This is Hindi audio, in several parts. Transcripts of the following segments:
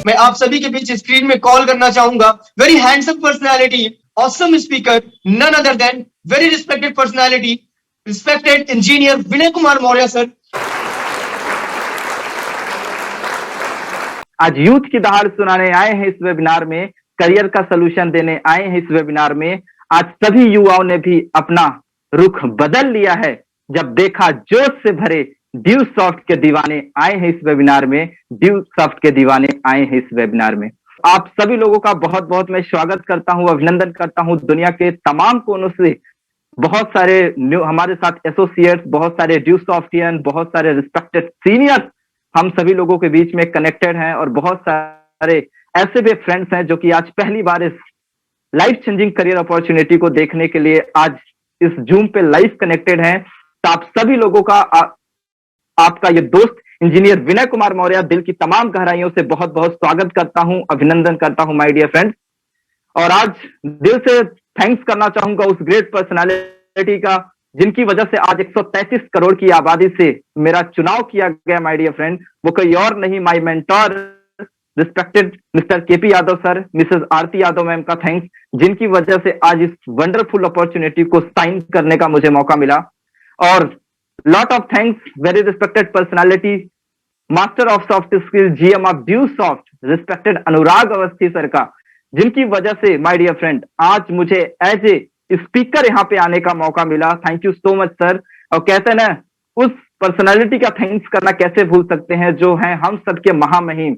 मैं आप सभी के बीच स्क्रीन में कॉल करना चाहूंगा very handsome personality, awesome speaker, none other than very respected personality, respected engineer Vinay Kumar Maurya sir. आज यूथ की दहाड़ सुनाने आए हैं इस वेबिनार में, करियर का सलूशन देने आए हैं इस वेबिनार में। आज सभी युवाओं ने भी अपना रुख बदल लिया है जब देखा जोश से भरे ड्यू सॉफ्ट के दीवाने आए हैं इस वेबिनार में। ड्यू सॉफ्ट के दीवाने आए हैं इस वेबिनार में। आप सभी लोगों का बहुत बहुत मैं स्वागत करता हूं, अभिनंदन करता हूं। दुनिया के तमाम कोनों से बहुत सारे हमारे साथ एसोसिएट्स, बहुत सारे ड्यू सॉफ्टियन, बहुत सारे रिस्पेक्टेड सीनियर्स हम सभी लोगों के बीच में कनेक्टेड हैं और बहुत सारे ऐसे भी फ्रेंड्स हैं जो कि आज पहली बार इस लाइफ चेंजिंग करियर अपॉर्चुनिटी को देखने के लिए आज इस जूम पे लाइव कनेक्टेड हैं। तो आप सभी लोगों का आपका ये दोस्त इंजीनियर विनय कुमार मौर्य दिल की तमाम गहराइयों से बहुत बहुत स्वागत करता हूं, अभिनंदन करता हूं माय डियर फ्रेंड्स। और आज दिल से थैंक्स करना चाहूंगा उस ग्रेट पर्सनालिटी का जिनकी वजह से आज 133 करोड़ की आबादी से मेरा चुनाव किया गया माय डियर फ्रेंड। वो कोई और नहीं, my mentor respected mister KP Yadav sir, Mrs Aarti Yadav ma'am का थैंक्स, जिनकी वजह से आज इस वंडरफुल अपॉर्चुनिटी को साइन करने का मुझे मौका मिला। और lot of thanks very respected personality, master of soft skill, GM of due soft, respected Anurag Awasthi sir का, जिनकी वजह से माय डियर फ्रेंड आज मुझे एज ए स्पीकर यहाँ पे आने का मौका मिला। Thank you so much sir. और कहते हैं ना, उस पर्सनालिटी का थैंक्स करना कैसे भूल सकते हैं जो है हम सबके महामहिम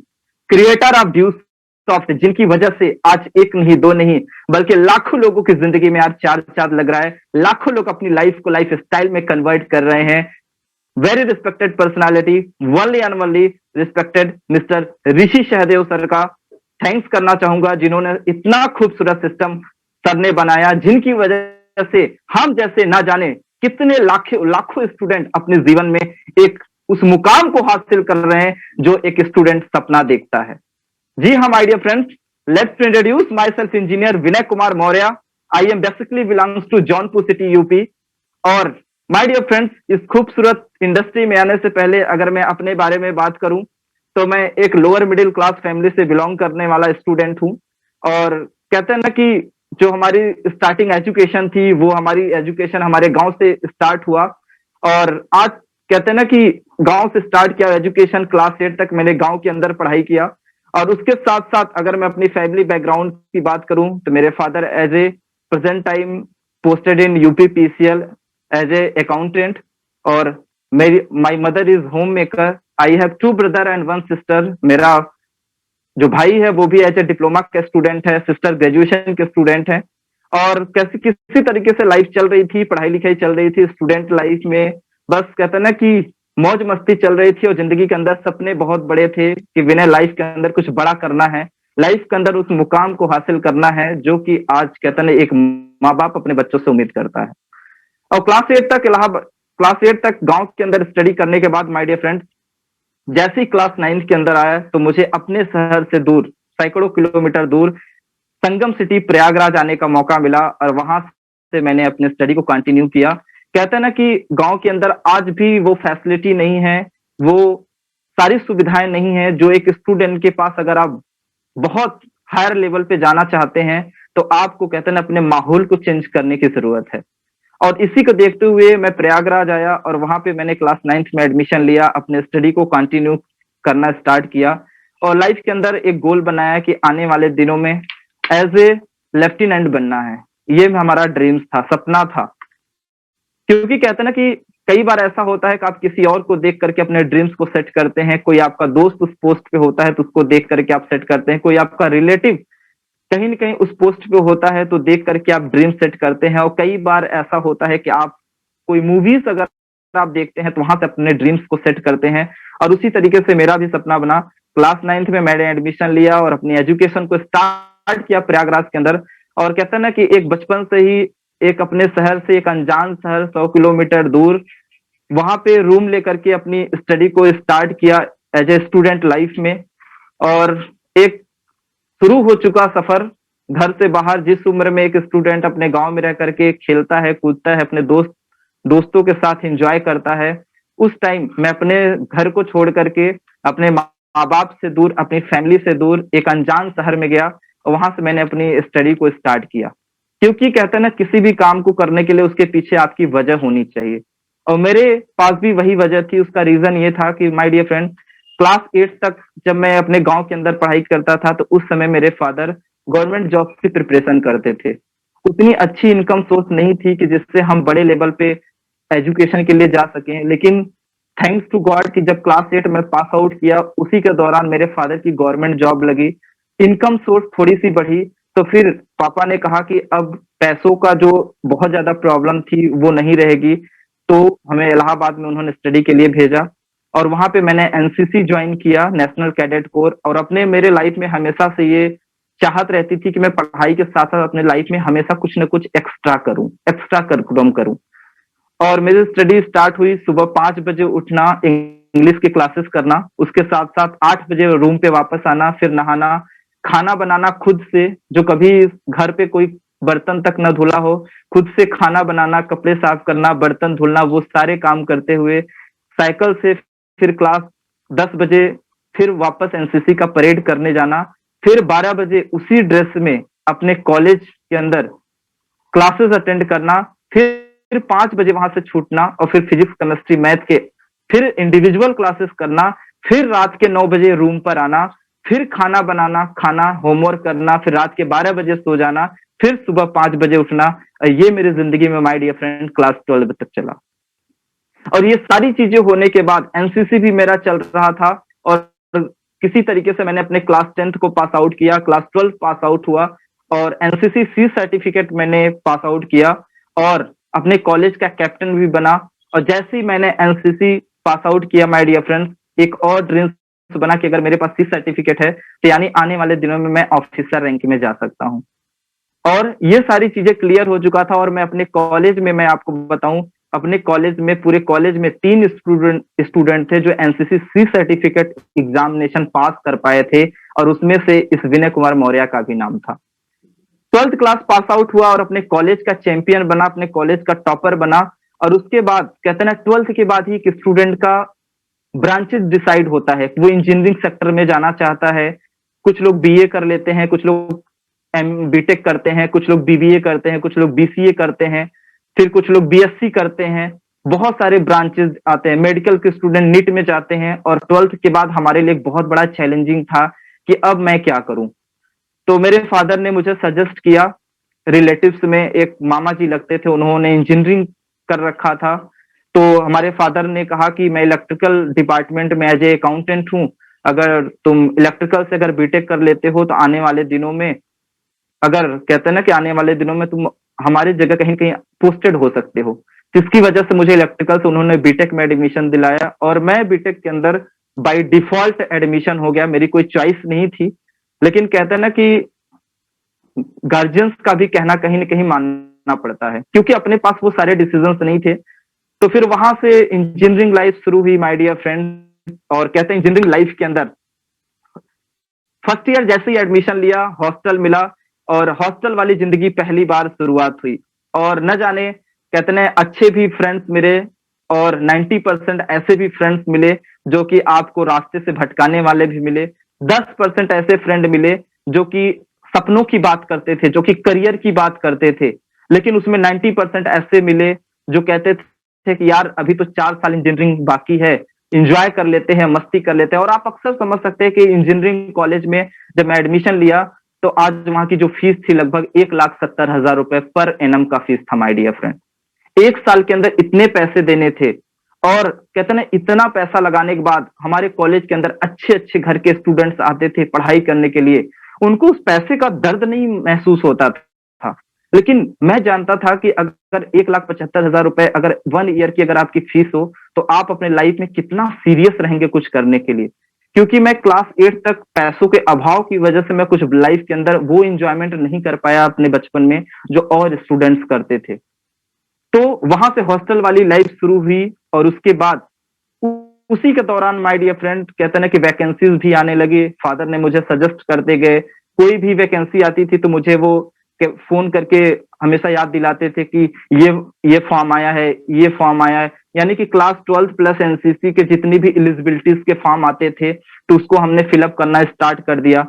क्रिएटर ऑफ ड्यू सॉफ्ट, जिनकी वजह से आज एक नहीं दो नहीं बल्कि लाखों लोगों की जिंदगी में आज चार चांद लग रहा है। लाखों लोग अपनी लाइफ को लाइफ स्टाइल में कन्वर्ट कर रहे हैं। Very respected personality, only and only respected mister Rishi Sahdev sir का थैंक्स करना चाहूंगा, जिन्होंने इतना खूबसूरत सिस्टम सर ने बनाया, जिनकी वजह से हम जैसे ना जाने कितने लाखों स्टूडेंट अपने जीवन में एक उस मुकाम को हासिल कर रहे हैं जो एक स्टूडेंट सपना देखता है। जी हाँ my dear friends, let's introduce myself engineer Vinay Kumar Maurya. I am basically belongs to Jaunpur city UP. और माय डियर फ्रेंड्स, इस खूबसूरत इंडस्ट्री में आने से पहले अगर मैं अपने बारे में बात करूं तो मैं एक लोअर मिडिल क्लास फैमिली से बिलोंग करने वाला स्टूडेंट हूं। और कहते हैं ना कि जो हमारी स्टार्टिंग एजुकेशन थी वो हमारी एजुकेशन हमारे गांव से स्टार्ट हुआ। और आज कहते हैं ना कि गांव से स्टार्ट किया एजुकेशन, क्लास 8 तक मैंने गांव के अंदर पढ़ाई किया। और उसके साथ साथ अगर मैं अपनी फैमिली बैकग्राउंड की बात करूं तो मेरे father as a present time posted in UP PCL as a accountant, और मेरी my mother is home maker. I have 2 brother and 1 sister. मेरा जो भाई है वो भी एज ए डिप्लोमा के स्टूडेंट है, सिस्टर ग्रेजुएशन के स्टूडेंट है। और कैसे किसी तरीके से लाइफ चल रही थी, पढ़ाई लिखाई चल रही थी स्टूडेंट लाइफ में, बस कहते हैं ना कि मौज मस्ती चल रही थी। और जिंदगी के अंदर सपने बहुत बड़े थे कि विनय लाइफ के अंदर कुछ बड़ा करना है, लाइफ के अंदर उस मुकाम को हासिल करना है जो कि आज कहते हैं एक माँ बाप अपने बच्चों से उम्मीद करता है। और क्लास 8 तक गांव के अंदर स्टडी करने के बाद माय डियर फ्रेंड्स, जैसे ही क्लास 9 के अंदर आया तो मुझे अपने शहर से दूर, सैकड़ों किलोमीटर दूर संगम सिटी प्रयागराज आने का मौका मिला। और वहां से मैंने अपने स्टडी को कंटिन्यू किया। कहते हैं ना कि गांव के अंदर आज भी वो फैसिलिटी नहीं है, वो सारी सुविधाएं नहीं है जो एक स्टूडेंट के पास अगर आप बहुत हायर लेवल पे जाना चाहते हैं तो आपको कहते हैं ना अपने माहौल को चेंज करने की जरूरत है। और इसी को देखते हुए मैं प्रयागराज आया और वहां पे मैंने क्लास 9 में एडमिशन लिया, अपने स्टडी को कंटिन्यू करना स्टार्ट किया। और लाइफ के अंदर एक गोल बनाया कि आने वाले दिनों में एज ए लेफ्टिनेंट बनना है। ये हमारा ड्रीम्स था, सपना था। क्योंकि कहते हैं ना कि कई बार ऐसा होता है कि आप किसी और को देख करके अपने ड्रीम्स को सेट करते हैं, कोई आपका दोस्त उस पोस्ट पे होता है तो उसको देख करके आप सेट करते हैं, कोई आपका रिलेटिव कहीं न कहीं उस पोस्ट पे होता है तो देख करके आप ड्रीम सेट करते हैं। और कई बार ऐसा होता है कि आप कोई मूवीज अगर आप देखते हैं तो वहां से अपने ड्रीम्स को सेट करते हैं। और उसी तरीके से मेरा भी सपना बना। क्लास 9 में मैंने एडमिशन लिया और अपनी एजुकेशन को स्टार्ट किया प्रयागराज के अंदर। और कहते हैं ना कि एक बचपन से ही एक अपने शहर से एक अनजान शहर 100 किलोमीटर दूर वहां पे रूम लेकर के अपनी स्टडी को स्टार्ट किया एज ए स्टूडेंट लाइफ में। और एक शुरू हो चुका सफर घर से बाहर, जिस उम्र में एक स्टूडेंट अपने गांव में रह करके खेलता है, कूदता है, अपने दोस्त दोस्तों के साथ एंजॉय करता है, उस टाइम मैं अपने घर को छोड़ करके अपने माँ बाप से दूर, अपनी फैमिली से दूर एक अनजान शहर में गया और वहां से मैंने अपनी स्टडी को स्टार्ट किया। क्योंकि कहते हैं ना, किसी भी काम को करने के लिए उसके पीछे आपकी वजह होनी चाहिए, और मेरे पास भी वही वजह थी। उसका रीजन ये था कि माय डियर फ्रेंड, क्लास 8 तक जब मैं अपने गांव के अंदर पढ़ाई करता था, तो उस समय मेरे फादर गवर्नमेंट जॉब की प्रिपरेशन करते थे। उतनी अच्छी इनकम सोर्स नहीं थी कि जिससे हम बड़े लेवल पे एजुकेशन के लिए जा सकें, लेकिन थैंक्स टू गॉड कि जब क्लास 8 में पास आउट किया, उसी के दौरान मेरे फादर की गवर्नमेंट जॉब लगी, इनकम सोर्स थोड़ी सी बढ़ी। तो फिर पापा ने कहा कि अब पैसों का जो बहुत ज्यादा प्रॉब्लम थी वो नहीं रहेगी, तो हमें इलाहाबाद में उन्होंने स्टडी के लिए भेजा और वहां पे मैंने एनसीसी ज्वाइन किया, नेशनल कैडेट कोर। और अपने मेरे लाइफ में हमेशा से ये चाहत रहती थी कि मैं पढ़ाई के साथ साथ अपने लाइफ में हमेशा कुछ न कुछ एक्स्ट्रा करूं, एक्स्ट्रा करिकुलम करूं। और मेरी स्टडी स्टार्ट हुई, सुबह 5 बजे उठना, इंग्लिश की क्लासेस करना, उसके साथ साथ 8 बजे रूम पे वापस आना, फिर नहाना, खाना बनाना खुद से, जो कभी घर पे कोई बर्तन तक न धुला हो, खुद से खाना बनाना, कपड़े साफ करना, बर्तन धुलना, वो सारे काम करते हुए साइकिल से फिर क्लास 10 बजे फिर वापस एनसीसी का परेड करने जाना, फिर 12 बजे उसी ड्रेस में अपने कॉलेज के अंदर क्लासेस अटेंड करना, फिर 5 बजे वहां से छूटना और फिर फिजिक्स केमिस्ट्री मैथ के फिर इंडिविजुअल क्लासेस करना, फिर रात के 9 बजे रूम पर आना, फिर खाना बनाना, खाना, होमवर्क करना, फिर रात के 12 बजे सो जाना, फिर सुबह 5 बजे उठना। ये मेरी जिंदगी में माय डियर फ्रेंड क्लास 12 तक चला। और ये सारी चीजें होने के बाद एनसीसी भी मेरा चल रहा था और किसी तरीके से मैंने अपने क्लास 10th को पास आउट किया, क्लास 12 पास आउट हुआ और एनसीसी सी सर्टिफिकेट मैंने पास आउट किया और अपने कॉलेज का कैप्टन भी बना। और जैसे ही मैंने एनसीसी पास आउट किया माय डियर फ्रेंड्स, एक और ड्रीम बना कि अगर मेरे पास सी सर्टिफिकेट है तो यानी आने वाले दिनों में मैं ऑफिसर रैंक में जा सकता हूँ। और ये सारी चीजें क्लियर हो चुका था और मैं अपने कॉलेज में, मैं आपको बताऊं, अपने कॉलेज में, पूरे कॉलेज में 3 स्टूडेंट थे जो NCC C certificate examination pass कर पाए थे और उसमें से इस विनय कुमार मौर्य का भी नाम था। 12th क्लास पास आउट हुआ और अपने कॉलेज का चैंपियन बना, अपने कॉलेज का टॉपर बना। और उसके बाद कहते हैं ना, 12th के बाद ही एक स्टूडेंट का ब्रांचेस डिसाइड होता है, वो इंजीनियरिंग सेक्टर में जाना चाहता है। कुछ लोग बीए कर लेते हैं, कुछ लोग बीटेक करते हैं, कुछ लोग बीबीए करते हैं, कुछ लोग बीसीए करते हैं, फिर कुछ लोग बीएससी करते हैं। बहुत सारे ब्रांचेस आते हैं। मेडिकल के स्टूडेंट नीट में जाते हैं और 12th के बाद हमारे लिए एक बहुत बड़ा चैलेंजिंग था कि अब मैं क्या करूं। तो मेरे फादर ने मुझे सजेस्ट किया, रिलेटिव्स में एक मामा जी लगते थे, उन्होंने इंजीनियरिंग कर रखा था। तो हमारे फादर ने कहा कि मैं इलेक्ट्रिकल डिपार्टमेंट में एज ए अकाउंटेंट हूं, अगर तुम इलेक्ट्रिकल से अगर बीटेक कर लेते हो तो आने वाले दिनों में, अगर कहते हैं ना कि आने वाले दिनों में तुम हमारी जगह कहीं कहीं पोस्टेड हो सकते हो। जिसकी वजह से मुझे इलेक्ट्रिकल से उन्होंने बीटेक में एडमिशन दिलाया और मैं बीटेक के अंदर बाय डिफॉल्ट एडमिशन हो गया, मेरी कोई चॉइस नहीं थी। लेकिन कहते हैं ना कि गार्जियंस का भी कहना कहीं ना कहीं मानना पड़ता है, क्योंकि अपने पास वो सारे डिसीजंस नहीं थे। तो फिर वहां से इंजीनियरिंग लाइफ शुरू हुई माय डियर फ्रेंड। और कहते हैं इंजीनियरिंग लाइफ के अंदर फर्स्ट ईयर जैसे ही एडमिशन लिया, हॉस्टल मिला और हॉस्टल वाली जिंदगी पहली बार शुरुआत हुई। और न जाने, कहते हैं अच्छे भी फ्रेंड्स मिले और 90% ऐसे भी फ्रेंड्स मिले जो कि आपको रास्ते से भटकाने वाले भी मिले। 10% ऐसे फ्रेंड मिले जो कि सपनों की बात करते थे, जो कि करियर की बात करते थे। लेकिन उसमें 90% ऐसे मिले जो कहते थे कि यार अभी तो 4 साल इंजीनियरिंग बाकी है, इंजॉय कर लेते हैं, मस्ती कर लेते हैं। और आप अक्सर समझ सकते हैं कि इंजीनियरिंग कॉलेज में जब मैं एडमिशन लिया तो आज वहां की जो फीस थी लगभग 1,70,000 रुपए पर एनम का फीस था माय डियर फ्रेंड। 1 साल के अंदर इतने पैसे देने थे। और कहते ना, इतना पैसा लगाने के बाद हमारे कॉलेज के अंदर अच्छे अच्छे घर के स्टूडेंट्स आते थे पढ़ाई करने के लिए। उनको उस पैसे का दर्द नहीं महसूस होता था, लेकिन मैं जानता था कि अगर 1,75,000 रुपए अगर 1 ईयर की अगर आपकी फीस हो तो आप अपने लाइफ में कितना सीरियस रहेंगे कुछ करने के लिए। क्योंकि मैं क्लास 8 तक पैसों के अभाव की वजह से मैं कुछ लाइफ के अंदर वो एंजॉयमेंट नहीं कर पाया अपने बचपन में जो और स्टूडेंट्स करते थे। तो वहां से हॉस्टल वाली लाइफ शुरू हुई और उसके बाद उसी के दौरान माय डियर फ्रेंड कहते हैं ना कि वैकेंसीज भी आने लगी। फादर ने मुझे सजेस्ट करते गए, कोई भी वैकेंसी आती थी तो मुझे वो फोन करके हमेशा याद दिलाते थे कि ये फॉर्म आया है, ये फॉर्म आया है। यानी कि क्लास 12 प्लस एनसीसी के जितनी भी एलिजिबिलिटीज के फॉर्म आते थे तो उसको हमने फिलअप करना स्टार्ट कर दिया।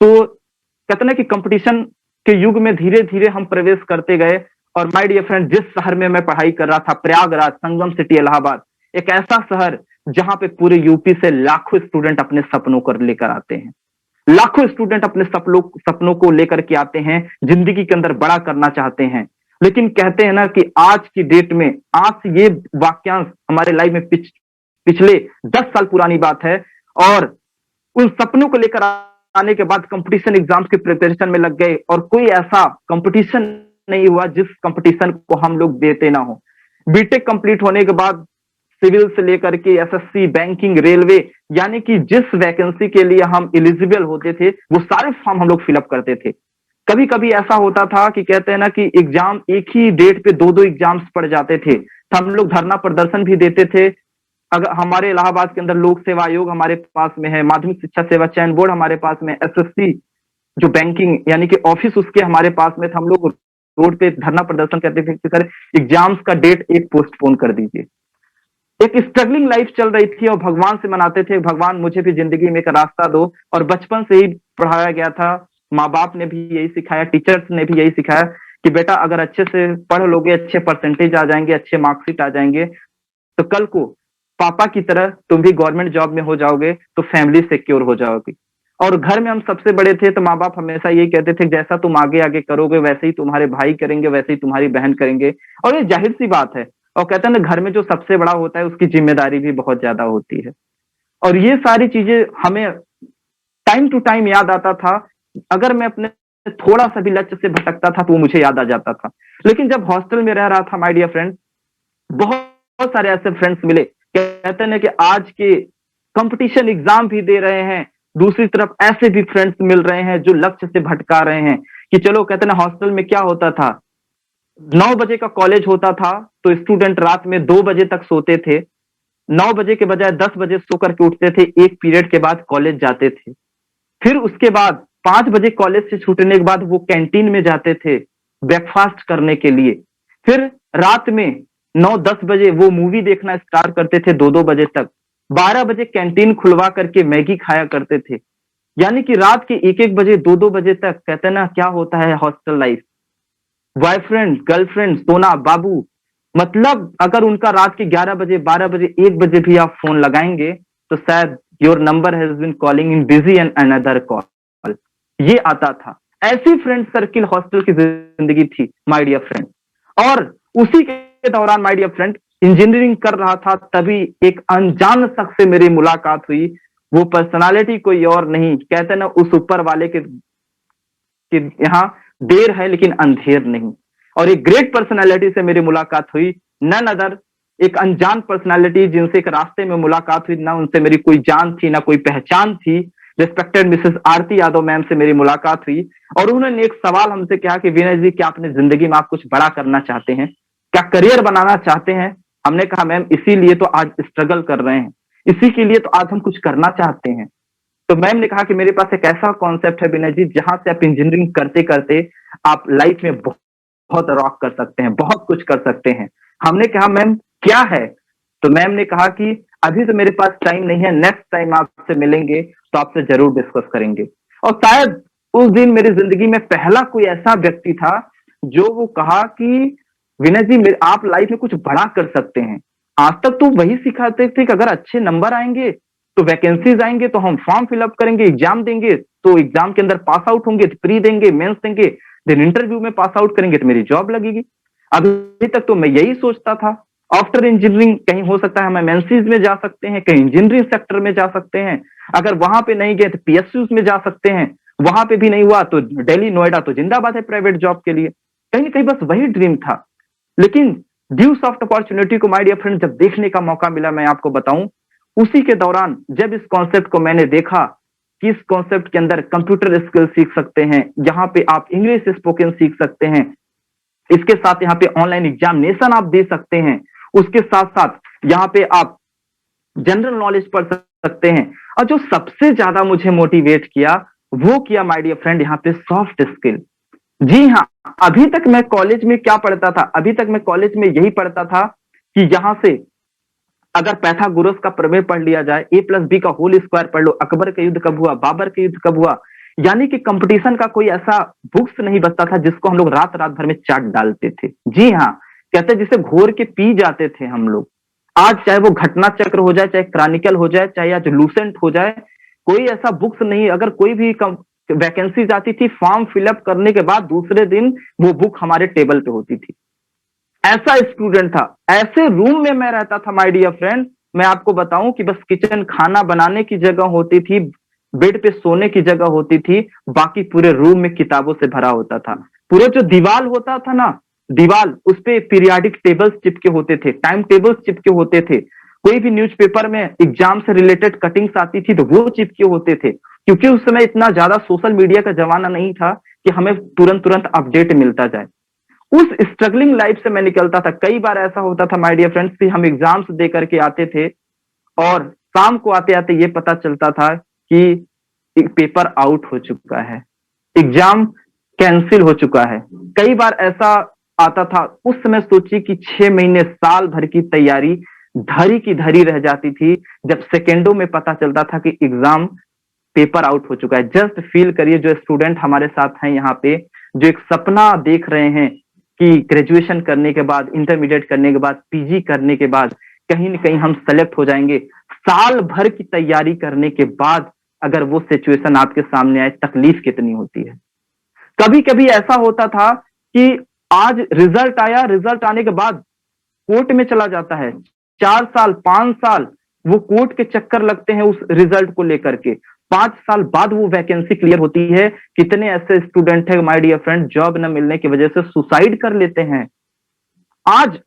तो कहते ना कि कंपटीशन के युग में धीरे धीरे हम प्रवेश करते गए। और माय डियर फ्रेंड, जिस शहर में मैं पढ़ाई कर रहा था, प्रयागराज, संगम सिटी, इलाहाबाद, एक ऐसा शहर जहां पे पूरे यूपी से लाखों स्टूडेंट अपने सपनों को लेकर आते हैं। लाखों स्टूडेंट अपने सपनों को लेकर के आते हैं, जिंदगी के अंदर बड़ा करना चाहते हैं। लेकिन कहते हैं ना कि आज की डेट में, आज ये वाक्यांश हमारे लाइफ में पिछले 10 साल पुरानी बात है। और उन सपनों को लेकर आने के बाद कंपटीशन एग्जाम्स के प्रिपरेशन में लग गए और कोई ऐसा कंपटीशन नहीं हुआ जिस कंपटीशन को हम लोग देते ना हो। बीटेक कंप्लीट होने के बाद सिविल से लेकर के एसएससी, बैंकिंग, रेलवे, यानी कि जिस वैकेंसी के लिए हम एलिजिबल होते थे वो सारे फॉर्म हम लोग फिलअप करते थे। कभी कभी ऐसा होता था कि कहते हैं ना कि एग्जाम एक ही डेट पे दो एग्जाम्स पड़ जाते थे, तो हम लोग धरना प्रदर्शन भी देते थे। अगर हमारे इलाहाबाद के अंदर लोक सेवा आयोग हमारे पास में है, माध्यमिक शिक्षा सेवा चयन बोर्ड हमारे पास में, एसएससी जो बैंकिंग यानी कि ऑफिस उसके हमारे पास में था। हम लोग रोड पे धरना प्रदर्शन करते थे कि सर एग्जाम्स का डेट एक पोस्टपोन कर दीजिए। एक स्ट्रगलिंग लाइफ चल रही थी और भगवान से मनाते थे, भगवान मुझे भी जिंदगी में एक रास्ता दो। और बचपन से ही पढ़ाया गया था, माँ बाप ने भी यही सिखाया, टीचर्स ने भी यही सिखाया कि बेटा अगर अच्छे से पढ़ लोगे, अच्छे परसेंटेज आ जाएंगे, अच्छे मार्कशीट आ जाएंगे, तो कल को पापा की तरह तुम भी गवर्नमेंट जॉब में हो जाओगे तो फैमिली सिक्योर हो जाओगी। और घर में हम सबसे बड़े थे तो माँ बाप हमेशा यही कहते थे जैसा तुम आगे आगे करोगे वैसे ही तुम्हारे भाई करेंगे, वैसे ही तुम्हारी बहन करेंगे। और ये जाहिर सी बात है। और कहते हैं ना घर में जो सबसे बड़ा होता है उसकी जिम्मेदारी भी बहुत ज्यादा होती है। और ये सारी चीजें हमें टाइम टू टाइम याद आता था। अगर मैं अपने थोड़ा सा भी लक्ष्य से भटकता था तो वो मुझे याद आ जाता था। लेकिन जब हॉस्टल में रह रहा था माय डियर फ्रेंड, बहुत सारे ऐसे फ्रेंड्स मिले, कहते हैं कि आज के कंपटीशन एग्जाम भी दे रहे हैं, दूसरी तरफ ऐसे भी फ्रेंड्स मिल रहे हैं जो लक्ष्य से भटका रहे हैं। कि चलो कहते हैं हॉस्टल में क्या होता था, 9 बजे का कॉलेज होता था तो स्टूडेंट रात में 2 बजे तक सोते थे, 9 बजे के बजाय 10 बजे सो करके उठते थे, एक पीरियड के बाद कॉलेज जाते थे। फिर उसके बाद 5 बजे कॉलेज से छूटने के बाद वो कैंटीन में जाते थे ब्रेकफास्ट करने के लिए। फिर रात में 9-10 बजे वो मूवी देखना स्टार्ट करते थे 2-2 बजे तक। 12 बजे कैंटीन खुलवा करके मैगी खाया करते थे। यानी कि रात के 1-1 बजे 2-2 बजे तक कहते ना क्या होता है हॉस्टल लाइफ। बॉयफ्रेंड, गर्लफ्रेंड, सोना, बाबू, मतलब अगर उनका रात के 11 बजे, 12 बजे, 1 बजे भी आप फोन लगाएंगे तो शायद your number has been calling in busy and another call, ये आता था। ऐसी फ्रेंड सर्किल हॉस्टल की जिंदगी थी माय डियर फ्रेंड। और उसी के दौरान माय डियर फ्रेंड इंजीनियरिंग कर रहा था, तभी एक अनजान शख्स से मेरी मुलाकात हुई। वो पर्सनालिटी कोई और नहीं, कहते ना उस ऊपर वाले के यहाँ देर है लेकिन अंधेर नहीं। और एक ग्रेट पर्सनालिटी से मेरी मुलाकात हुई, नन अदर, एक अनजान पर्सनालिटी जिनसे एक रास्ते में मुलाकात हुई, ना उनसे मेरी कोई जान थी ना कोई पहचान थी। Respected Mrs Aarti Yadav ma'am से मेरी मुलाकात हुई और उन्होंने एक सवाल हमसे कहा कि विनय जी क्या अपने जिंदगी में आप कुछ बड़ा करना चाहते हैं, क्या करियर बनाना चाहते हैं? हमने कहा मैम इसीलिए तो आज स्ट्रगल कर रहे हैं, इसी के लिए तो आज हम कुछ करना चाहते हैं। तो मैम ने कहा कि मेरे पास एक ऐसा कॉन्सेप्ट है विनय जी, जहां से आप इंजीनियरिंग करते करते आप लाइफ में बहुत रॉक कर सकते हैं, बहुत कुछ कर सकते हैं। हमने कहा मैम क्या है? तो मैम ने कहा कि अभी तो मेरे पास टाइम नहीं है, नेक्स्ट टाइम आपसे मिलेंगे तो आपसे जरूर डिस्कस करेंगे। और शायद उस दिन मेरी जिंदगी में पहला कोई ऐसा व्यक्ति था जो वो कहा कि विनय जी आप लाइफ में कुछ बड़ा कर सकते हैं। आज तक तो वही सिखाते थे कि अगर अच्छे नंबर आएंगे तो वैकेंसीज आएंगे तो हम फॉर्म फिलअप करेंगे, एग्जाम देंगे तो एग्जाम के अंदर पास आउट होंगे तो प्री देंगे, मेंस देंगे, देन इंटरव्यू में पास आउट करेंगे तो मेरी जॉब लगेगी। अभी तक तो मैं यही सोचता था। आफ्टर इंजीनियरिंग कहीं हो सकता है हम एमएनसीज में जा सकते हैं, कहीं इंजीनियरिंग सेक्टर में जा सकते हैं, अगर वहां पे नहीं गए तो पीएसयूज में जा सकते हैं, वहां पे भी नहीं हुआ तो दिल्ली, नोएडा तो जिंदाबाद है प्राइवेट जॉब के लिए। कहीं ना कहीं बस वही ड्रीम था। लेकिन ड्यूस ऑफ अपॉर्चुनिटी को माय डियर फ्रेंड जब देखने का मौका मिला, मैं आपको बताऊं, उसी के दौरान जब इस कॉन्सेप्ट को मैंने देखा कि इस कॉन्सेप्ट के अंदर कंप्यूटर स्किल सीख सकते हैं, यहाँ पे आप इंग्लिश स्पोकन सीख सकते हैं, इसके साथ यहाँ पे ऑनलाइन एग्जामिनेशन आप दे सकते हैं, उसके साथ साथ यहाँ पे आप जनरल नॉलेज पढ़ सकते हैं। और जो सबसे ज्यादा मुझे मोटिवेट किया वो किया माय डियर फ्रेंड यहाँ पे सॉफ्ट स्किल। जी हाँ, अभी तक मैं कॉलेज में क्या पढ़ता था, अभी तक मैं कॉलेज में यही पढ़ता था कि यहां से अगर पैथागोरस का प्रमेय पढ़ लिया जाए, ए प्लस बी का होल स्क्वायर पढ़ लो, अकबर का युद्ध कब हुआ, बाबर का युद्ध कब हुआ, यानी कि कंपटीशन का कोई ऐसा बुक्स नहीं बचता था जिसको हम लोग रात रात भर में चाट डालते थे। जी हाँ, कहते जिसे घोर के पी जाते थे हम लोग। आज चाहे वो घटना चक्र हो जाए, चाहे क्रॉनिकल हो जाए, चाहे आज लूसेंट हो जाए, कोई ऐसा बुक्स नहीं, अगर कोई भी वैकेंसीज आती थी, फॉर्म फिलअप करने के बाद दूसरे दिन वो बुक हमारे टेबल पे होती थी। ऐसा स्टूडेंट था, ऐसे रूम में मैं रहता था माय डियर फ्रेंड, मैं आपको बताऊं कि बस किचन खाना बनाने की जगह होती थी, बेड पे सोने की जगह होती थी, बाकी पूरे रूम में किताबों से भरा होता था। पूरे जो दीवार होता था ना, दीवार उस पे पीरियाडिक टेबल्स चिपके होते थे, टाइम टेबल्स चिपके होते थे, कोई भी न्यूज़पेपर में एग्जाम से रिलेटेड कटिंग्स आती थी तो वो चिपके होते थे, क्योंकि उस समय इतना ज्यादा सोशल मीडिया का जमाना नहीं था कि हमें तुरंत तुरंत अपडेट मिलता जाए। उस स्ट्रगलिंग लाइफ से मैं निकलता था। कई बार ऐसा होता था माय डियर फ्रेंड्स कि हम एग्जाम्स दे करके आते थे और शाम को आते आते ये पता चलता था कि एक पेपर आउट हो चुका है, एग्जाम कैंसिल हो चुका है। कई बार ऐसा आता था, उस समय सोचिए कि 6 महीने साल भर की तैयारी धरी की धरी रह जाती थी जब सेकेंडों में पता चलता था कि एग्जाम पेपर आउट हो चुका है। जस्ट फील करिए, जो स्टूडेंट हमारे साथ हैं यहाँ पे, जो एक सपना देख रहे हैं कि ग्रेजुएशन करने के बाद, इंटरमीडिएट करने के बाद, पीजी करने के बाद कहीं ना कहीं हम सेलेक्ट हो जाएंगे, साल भर की तैयारी करने के बाद अगर वो सिचुएशन आपके सामने आए, तकलीफ कितनी होती है। कभी कभी ऐसा होता था कि आज रिजल्ट आया, रिजल्ट आने के बाद कोर्ट में चला जाता है, 4 साल 5 साल वो कोर्ट के चक्कर लगते हैं उस रिजल्ट को लेकर के, 5 साल बाद वो वैकेंसी क्लियर होती है। कितने ऐसे स्टूडेंट है माय डियर फ्रेंड, जॉब न मिलने की वजह से सुसाइड कर लेते हैं। आज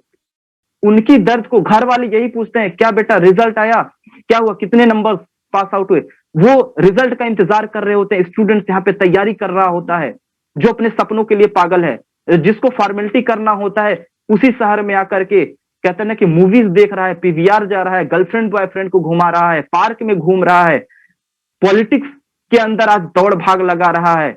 उनकी दर्द को घर वाले यही पूछते हैं, क्या बेटा रिजल्ट आया, क्या हुआ, कितने नंबर पास आउट हुए, वो रिजल्ट का इंतजार कर रहे होते हैं। स्टूडेंट यहाँ पे तैयारी कर रहा होता है, जो अपने सपनों के लिए पागल है, जिसको फॉर्मेलिटी करना होता है उसी शहर में आकर के कहते हैं ना कि मूवीज देख रहा है, पीवीआर जा रहा है, गर्लफ्रेंड बॉयफ्रेंड को घुमा रहा है, पार्क में घूम रहा है, पॉलिटिक्स के अंदर आज दौड़ भाग लगा रहा है।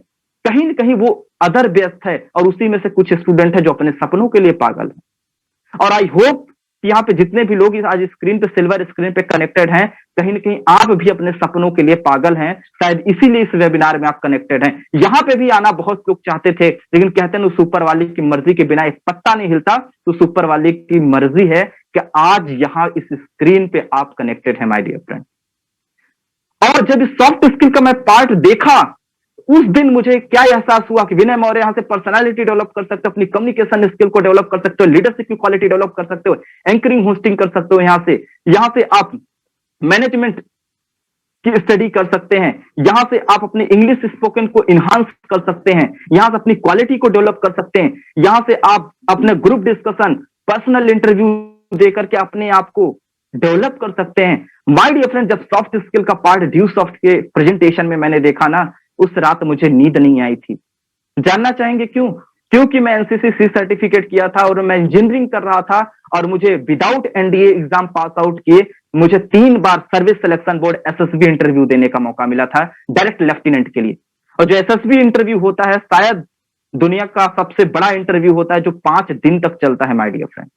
कहीं ना कहीं वो अदर व्यस्त है और उसी में से कुछ स्टूडेंट है जो अपने सपनों के लिए पागल है। और आई होप यहाँ पे जितने भी लोग आज स्क्रीन पे, सिल्वर स्क्रीन पे कनेक्टेड हैं, कहीं ना कहीं आप भी अपने सपनों के लिए पागल हैं, शायद इसीलिए इस वेबिनार में आप कनेक्टेड हैं। यहाँ पे भी आना बहुत लोग चाहते थे, लेकिन कहते हैं सुपर वाले की मर्जी के बिना एक पत्ता नहीं हिलता, तो सुपर वाले की मर्जी है कि आज यहाँ इस स्क्रीन पे आप कनेक्टेड हैं माय डियर फ्रेंड। और जब सॉफ्ट स्किल का मैं पार्ट देखा, उस दिन मुझे क्या एहसास हुआ कि विनय मौर्य यहाँ से पर्सनालिटी डेवलप कर सकते हो, अपनी कम्युनिकेशन स्किल को डेवलप कर सकते हो, लीडरशिप की क्वालिटी डेवलप कर सकते हो, एंकरिंग होस्टिंग कर सकते हो, यहाँ से आप मैनेजमेंट की स्टडी कर सकते हैं, यहाँ से आप अपने इंग्लिश स्पोकन को इनहांस कर सकते हैं, यहाँ से अपनी क्वालिटी को डेवलप कर सकते हैं, यहाँ से आप अपने ग्रुप डिस्कशन, पर्सनल इंटरव्यू देकर के अपने आप को डेवलप कर सकते हैं। माय डियर फ्रेंड, जब सॉफ्ट स्किल का पार्ट ड्यू सॉफ्ट के प्रेजेंटेशन में मैंने देखा ना, उस रात मुझे नींद नहीं आई थी। जानना चाहेंगे क्यों? क्योंकि मैं एनसीसी सी सर्टिफिकेट किया था और मैं इंजीनियरिंग कर रहा था और मुझे without NDA exam pass out किए मुझे 3 बार service selection board SSB interview देने का मौका मिला था, डायरेक्ट लेफ्टिनेंट के लिए। और जो एसएसबी इंटरव्यू होता है शायद दुनिया का सबसे बड़ा इंटरव्यू होता है, जो 5 दिन तक चलता है माय डियर फ्रेंड।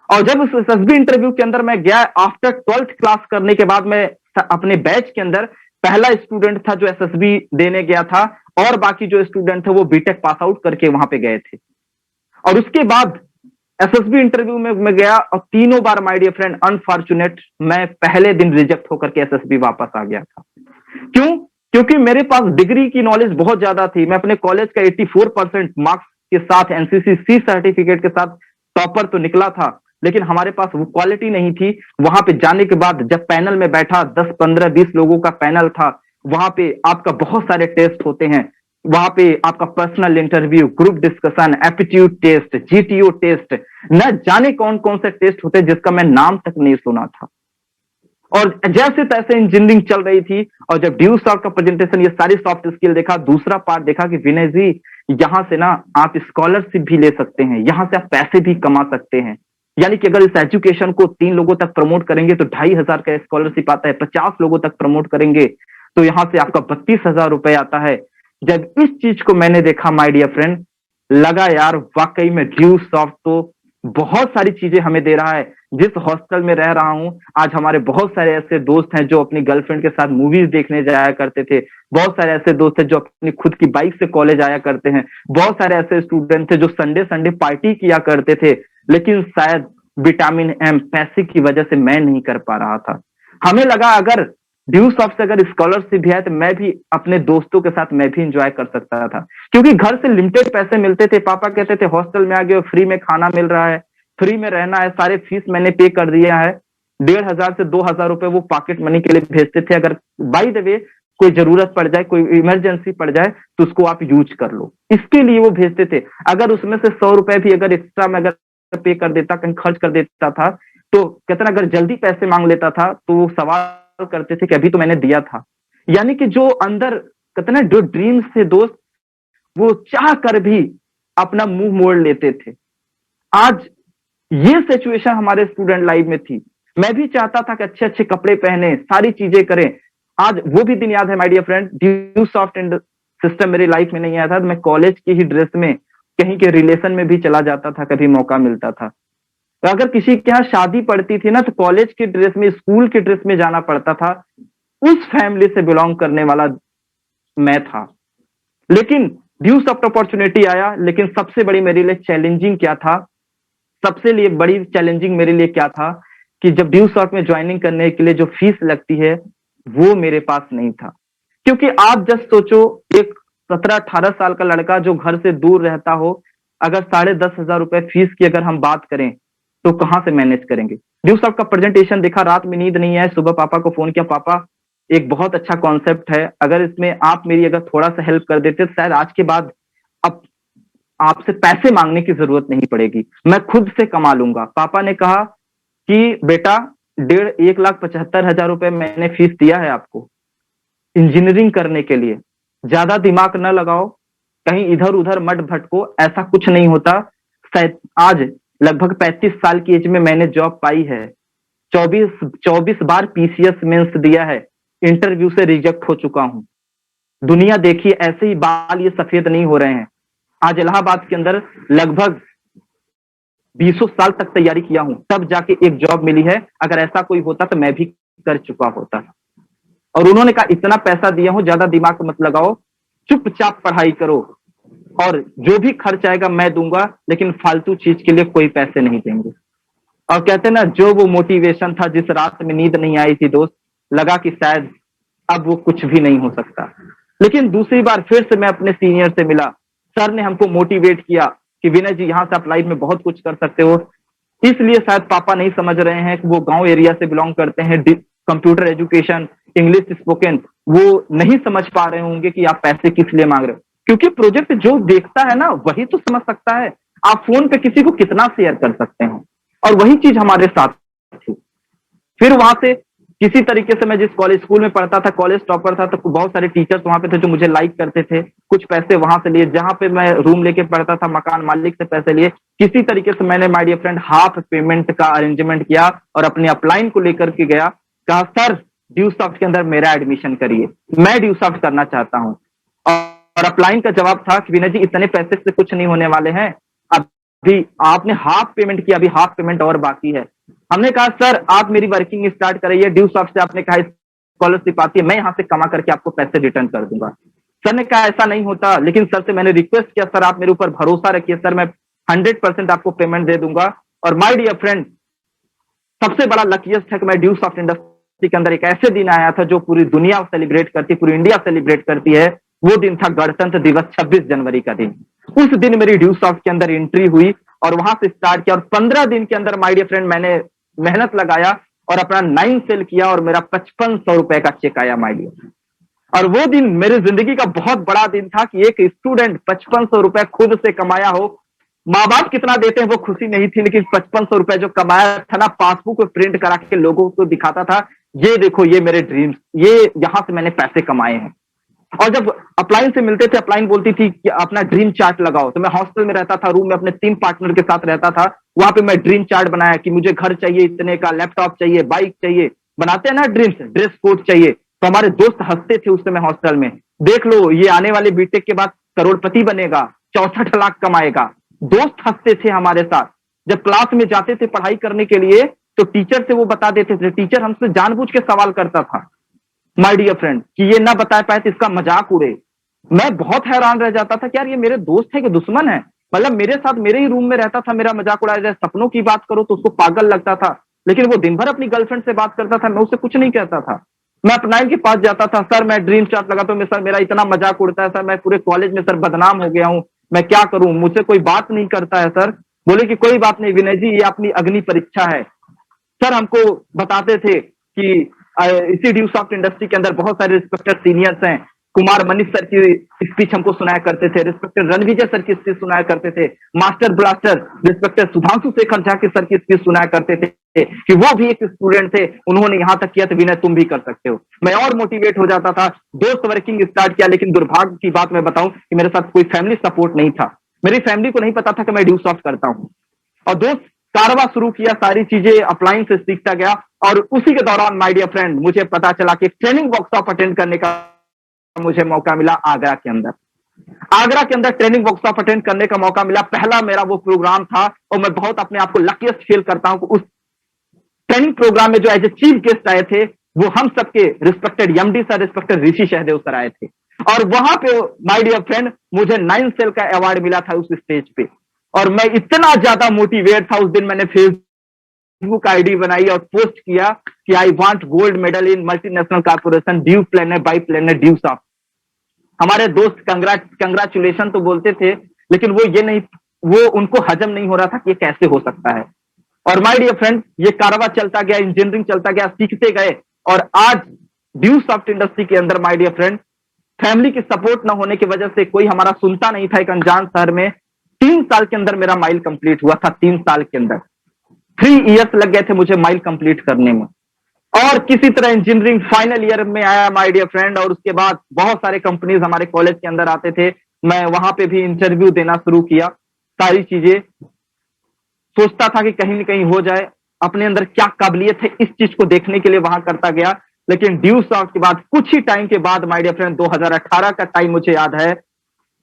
और जब उस एसएसबी इंटरव्यू के अंदर मैं गया, आफ्टर 12th क्लास करने के बाद मैं अपने बैच के अंदर पहला स्टूडेंट था जो एसएसबी देने गया था, और बाकी जो स्टूडेंट थे वो बीटेक पास आउट करके वहां पे गए थे। और उसके बाद एसएसबी इंटरव्यू में मैं गया और 3 बार माय डियर फ्रेंड अनफॉर्चुनेट मैं पहले दिन रिजेक्ट होकर के एसएसबी वापस आ गया था। क्यों? क्योंकि मेरे पास डिग्री की नॉलेज बहुत ज्यादा थी, मैं अपने कॉलेज का 84% मार्क्स के साथ एनसीसी सी सर्टिफिकेट के साथ टॉपर तो निकला था, लेकिन हमारे पास वो क्वालिटी नहीं थी। वहां पे जाने के बाद जब पैनल में बैठा, 10 15 20 लोगों का पैनल था, वहां पे आपका बहुत सारे टेस्ट होते हैं, वहां पे आपका personal interview, group discussion, aptitude test, GTO test, न जाने कौन कौन से टेस्ट होते हैं जिसका मैं नाम तक नहीं सुना था। और जैसे तैसे इंजीनियरिंग चल रही थी, और जब ड्यू सॉफ्ट का प्रेजेंटेशन, ये सारी सॉफ्ट स्किल देखा, दूसरा पार्ट देखा कि विनय जी यहाँ से ना आप स्कॉलरशिप भी ले सकते हैं, यहाँ से आप पैसे भी कमा सकते हैं। यानी कि अगर इस एजुकेशन को 3 लोगों तक प्रमोट करेंगे तो 2500 का स्कॉलरशिप आता है, 50 लोगों तक प्रमोट करेंगे तो यहाँ से आपका 32,000 रुपए आता है। जब इस चीज को मैंने देखा माय डियर फ्रेंड, लगा यार वाकई में ड्यू सॉफ्ट तो बहुत सारी चीजें हमें दे रहा है। जिस हॉस्टल में रह रहा हूँ, आज हमारे बहुत सारे ऐसे दोस्त हैं जो अपनी गर्लफ्रेंड के साथ मूवीज देखने जाया करते थे। बहुत सारे ऐसे दोस्त हैं जो अपनी खुद की बाइक से कॉलेज आया करते हैं। बहुत सारे ऐसे स्टूडेंट थे जो संडे संडे पार्टी किया करते थे, लेकिन शायद विटामिन एम पैसे की वजह से मैं नहीं कर पा रहा था। हमें लगा अगर ड्यू सॉफ्ट से अगर स्कॉलरशिप भी है तो मैं भी अपने दोस्तों के साथ मैं भी इंजॉय कर सकता था, क्योंकि घर से लिमिटेड पैसे मिलते थे। पापा कहते थे हॉस्टल में आ गए, फ्री में खाना मिल रहा है, फ्री में रहना है, सारे फीस मैंने पे कर दिया है। 1,500 से 2,000 रुपए वो पॉकेट मनी के लिए भेजते थे, अगर बाई द वे कोई जरूरत पड़ जाए, कोई इमरजेंसी पड़ जाए तो उसको आप यूज कर लो, इसके लिए वो भेजते थे। अगर उसमें से 100 रुपए भी अगर एक्स्ट्रा में अगर पे कर देता, कहीं खर्च कर देता था, तो कहते ना अगर जल्दी पैसे मांग लेता था तो वो सवाल करते थे कि अभी तो मैंने दिया था। यानी कि जो अंदर कहते ना जो ड्रीम्स थे दोस्त, वो चाह कर भी अपना मुंह मोड़ लेते थे। आज ये सिचुएशन हमारे स्टूडेंट लाइफ में थी। मैं भी चाहता था कि अच्छे अच्छे कपड़े पहने, सारी चीजें करें। आज वो भी दिन याद है my dear friend, due soft and system मेरी लाइफ में नहीं आया था। मैं कॉलेज की ही ड्रेस में कहीं के रिलेशन में भी चला जाता था, कभी मौका मिलता था। तो अगर किसी के यहाँ शादी पड़ती थी ना, तो कॉलेज की ड्रेस में, स्कूल की ड्रेस में जाना पड़ता था। उस फैमिली से बिलोंग करने वाला मैं था। लेकिन ड्यू सॉफ्ट अपॉर्चुनिटी आया, लेकिन सबसे बड़ी मेरे लिए चैलेंजिंग क्या था, सबसे लिए बड़ी चैलेंजिंग मेरे लिए क्या था कि जब ड्यू सॉफ्ट में ज्वाइनिंग करने के लिए जो फीस लगती है वो मेरे पास नहीं था। क्योंकि आप जस्ट सोचो, एक 17-18 साल का लड़का जो घर से दूर रहता हो, अगर 10,500 रुपए फीस की अगर हम बात करें तो कहां से मैनेज करेंगे। ड्यू सॉफ्ट का प्रेजेंटेशन देखा, रात में नींद नहीं आए, सुबह पापा को फोन किया, पापा एक बहुत अच्छा कॉन्सेप्ट है, अगर इसमें आप मेरी अगर थोड़ा सा हेल्प कर देते तो शायद आज के बाद अब आपसे पैसे मांगने की जरूरत नहीं पड़ेगी, मैं खुद से कमा लूंगा। पापा ने कहा कि बेटा 1,75,000 रुपए मैंने फीस दिया है आपको इंजीनियरिंग करने के लिए, ज्यादा दिमाग न लगाओ, कहीं इधर उधर मत भटको, ऐसा कुछ नहीं होता। शायद आज लगभग 35 साल की एज में मैंने जॉब पाई है, 24 बार पीसीएस मेंस दिया है, इंटरव्यू से रिजेक्ट हो चुका हूं। दुनिया देखिए, ऐसे ही बाल ये सफेद नहीं हो रहे हैं। आज इलाहाबाद के अंदर लगभग 20 साल तक तैयारी किया हूं, तब जाके एक जॉब मिली है। अगर ऐसा कोई होता तो मैं भी कर चुका होता। और उन्होंने कहा इतना पैसा दिया हूं, ज्यादा दिमाग मत लगाओ, चुपचाप पढ़ाई करो, और जो भी खर्च आएगा मैं दूंगा, लेकिन फालतू चीज के लिए कोई पैसे नहीं देंगे। और कहते ना, जो वो मोटिवेशन था, जिस रात में नींद नहीं आई थी दोस्त, लगा कि शायद अब वो कुछ भी नहीं हो सकता। लेकिन दूसरी बार फिर से मैं अपने सीनियर से मिला, सर ने हमको मोटिवेट किया कि विनय जी यहाँ से आप लाइफ में बहुत कुछ कर सकते हो। इसलिए शायद पापा नहीं समझ रहे हैं कि वो गांव एरिया से बिलोंग करते हैं, कंप्यूटर एजुकेशन, इंग्लिश स्पोकन, वो नहीं समझ पा रहे होंगे कि आप पैसे किस लिए मांग रहे हो। क्योंकि प्रोजेक्ट जो देखता है ना वही तो समझ सकता है, आप फोन पे किसी को कितना शेयर कर सकते हैं। और वही चीज हमारे साथ थी। फिर वहां से किसी तरीके से, मैं जिस कॉलेज स्कूल में पढ़ता था, कॉलेज टॉपर था, तो बहुत सारे टीचर्स वहां पे थे जो मुझे लाइक करते थे, कुछ पैसे वहां से लिए। जहां पे मैं रूम लेके पढ़ता था, मकान मालिक से पैसे लिए। किसी तरीके से मैंने my dear friend half payment का अरेंजमेंट किया और अपने अपलाइन को लेकर के गया, कहा सर ड्यू सॉफ्ट के अंदर मेरा एडमिशन करिए, मैं ड्यू सॉफ्ट करना चाहता हूँ। और अपलाइन का जवाब था कि विनय जी इतने पैसे से कुछ नहीं होने वाले हैं, अभी आपने हाफ पेमेंट किया, अभी हाफ पेमेंट और बाकी है। हमने कहा सर आप मेरी वर्किंग स्टार्ट कराइए, ड्यू सॉफ्ट से आपने कहा स्कॉलरशिप आती है, मैं यहाँ से कमा करके आपको पैसे रिटर्न कर दूंगा। सर ने कहा ऐसा नहीं होता, लेकिन सर से मैंने रिक्वेस्ट किया, सर आप मेरे ऊपर भरोसा रखिए, सर मैं 100% आपको पेमेंट दे दूंगा। और माय डियर फ्रेंड, सबसे बड़ा लकीएस्ट है कि मैं ड्यू सॉफ्ट इंडस्ट्री के अंदर एक ऐसे दिन आया था जो पूरी दुनिया सेलिब्रेट करती, पूरी इंडिया सेलिब्रेट करती है। वो दिन था गणतंत्र दिवस, 26 जनवरी का दिन। उस दिन मेरी ड्यू सॉफ्ट के अंदर एंट्री हुई और वहां से स्टार्ट किया, और 15 दिन के अंदर माय डियर फ्रेंड मैंने मेहनत लगाया और अपना 9 सेल किया और मेरा 5500 रुपए का चेक आया माय डियर। और वो दिन मेरी जिंदगी का बहुत बड़ा दिन था कि एक स्टूडेंट 5500 रुपए खुद से कमाया हो। माँ बाप कितना देते हैं वो खुशी नहीं थी, लेकिन 5500 रुपए जो कमाया था ना, पासबुक को प्रिंट करा के लोगों को दिखाता था, ये देखो ये मेरे ड्रीम्स, ये यहां से मैंने पैसे कमाए हैं। और जब अपलाइन से मिलते थे, अपलाइन बोलती थी कि अपना ड्रीम चार्ट लगाओ, तो मैं हॉस्टल में रहता था, रूम में अपने 3 पार्टनर के साथ रहता था। वहां पे मैं ड्रीम चार्ट बनाया कि मुझे घर चाहिए इतने का, लैपटॉप चाहिए, बाइक चाहिए, बनाते हैं ना ड्रीम्स, ड्रेस कोड चाहिए। तो हमारे दोस्त हंसते थे उस समय हॉस्टल में, देख लो ये आने वाले बीटेक के बाद करोड़पति बनेगा, 64 लाख कमाएगा। दोस्त हंसते थे हमारे साथ, जब क्लास में जाते थे पढ़ाई करने के लिए तो टीचर से वो बता देते थे, टीचर हमसे जानबूझ के सवाल करता था माय डियर फ्रेंड कि ये ना बता पाए तो इसका मजाक उड़े। मैं बहुत हैरान रह जाता था कि यार ये मेरे दोस्त है कि दुश्मन है, मतलब मेरे साथ मेरे ही रूम में रहता था, मेरा मजाक उड़ाया जाए। सपनों की बात करो तो उसको पागल लगता था, लेकिन वो दिन भर अपनी गर्लफ्रेंड से बात करता था, मैं उससे कुछ नहीं कहता था। मैं अपनाइन के पास जाता था, सर मैं ड्रीम चार्ट लगाता हूँ, सर मेरा इतना मजाक उड़ता है, सर मैं पूरे कॉलेज में सर बदनाम हो गया हूँ, मैं क्या करूं, मुझसे कोई बात नहीं करता है सर। बोले कि कोई बात नहीं विनय जी, ये अपनी अग्नि परीक्षा है। सर हमको बताते थे कि इसी ड्यू सॉफ्ट इंडस्ट्री के अंदर बहुत सारे रिस्पेक्टेड सीनियर्स हैं। कुमार मनीष सर की स्पीच हमको सुनाया करते थे, रिस्पेक्टेड रणविजय सर की स्पीच सुनाया करते थे, master blaster respected Sudhanshu Shekhar Jha की सर की स्पीच सुनाया करते थे कि वो भी एक स्टूडेंट थे, उन्होंने यहां तक किया तो विनय तुम भी कर सकते हो। मैं और मोटिवेट हो जाता था, दोस्त वर्किंग स्टार्ट किया। लेकिन दुर्भाग्य की बात मैं बताऊं कि मेरे साथ कोई फैमिली सपोर्ट नहीं था, मेरी फैमिली को नहीं पता था कि मैं ड्यू सॉफ्ट करता हूं। और दोस्त कारवा शुरू किया, सारी चीजें अपलाइन से सीखता गया। और उसी के दौरान माय डियर फ्रेंड मुझे पता चला कि ट्रेनिंग वर्कशॉप अटेंड करने का मुझे मौका मिला आगरा के अंदर। आगरा के अंदर ट्रेनिंग वर्कशॉप अटेंड करने का मौका मिला, पहला मेरा वो प्रोग्राम था। और मैं बहुत अपने आप को लकीस्ट फील करता हूं कि उस ट्रेनिंग प्रोग्राम में जो एज ए चीफ गेस्ट आए थे वो हम सबके रिस्पेक्टेड एमडी सर, रिस्पेक्टेड ऋषि सहदेव सर आए थे। और वहां पे माय डियर फ्रेंड मुझे 9 सेल का अवार्ड मिला था उस स्टेज पे। और मैं इतना ज्यादा मोटिवेट था उस दिन, मैंने फेसबुक आईडी बनाई और पोस्ट किया कि I want gold medal in multinational corporation due planner by planner due soft. हमारे दोस्त कंग्रेचुलेशन तो बोलते थे, लेकिन वो उनको हजम नहीं हो रहा था कि ये कैसे हो सकता है। और माय डियर फ्रेंड ये कारवा चलता गया, इंजीनियरिंग चलता गया, सीखते गए। और आज ड्यू सॉफ्ट इंडस्ट्री के अंदर माय डियर फ्रेंड फैमिली की सपोर्ट ना होने की वजह से कोई हमारा सुनता नहीं था। एक अनजान शहर में 3 साल के अंदर मेरा माइल कंप्लीट हुआ था। 3 साल के अंदर 3 इयर्स लग गए थे मुझे माइल कंप्लीट करने में। और किसी तरह इंजीनियरिंग फाइनल ईयर में आया माय डियर फ्रेंड। और उसके बाद बहुत सारे कंपनीज हमारे कॉलेज के अंदर आते थे, मैं वहां पे भी इंटरव्यू देना शुरू किया। सारी चीजें सोचता था कि कहीं ना कहीं हो जाए, अपने अंदर क्या काबिलियत है इस चीज को देखने के लिए वहां करता गया। लेकिन ड्यू सॉफ्ट के बाद कुछ ही टाइम के बाद माय डियर फ्रेंड 2018 का टाइम मुझे याद है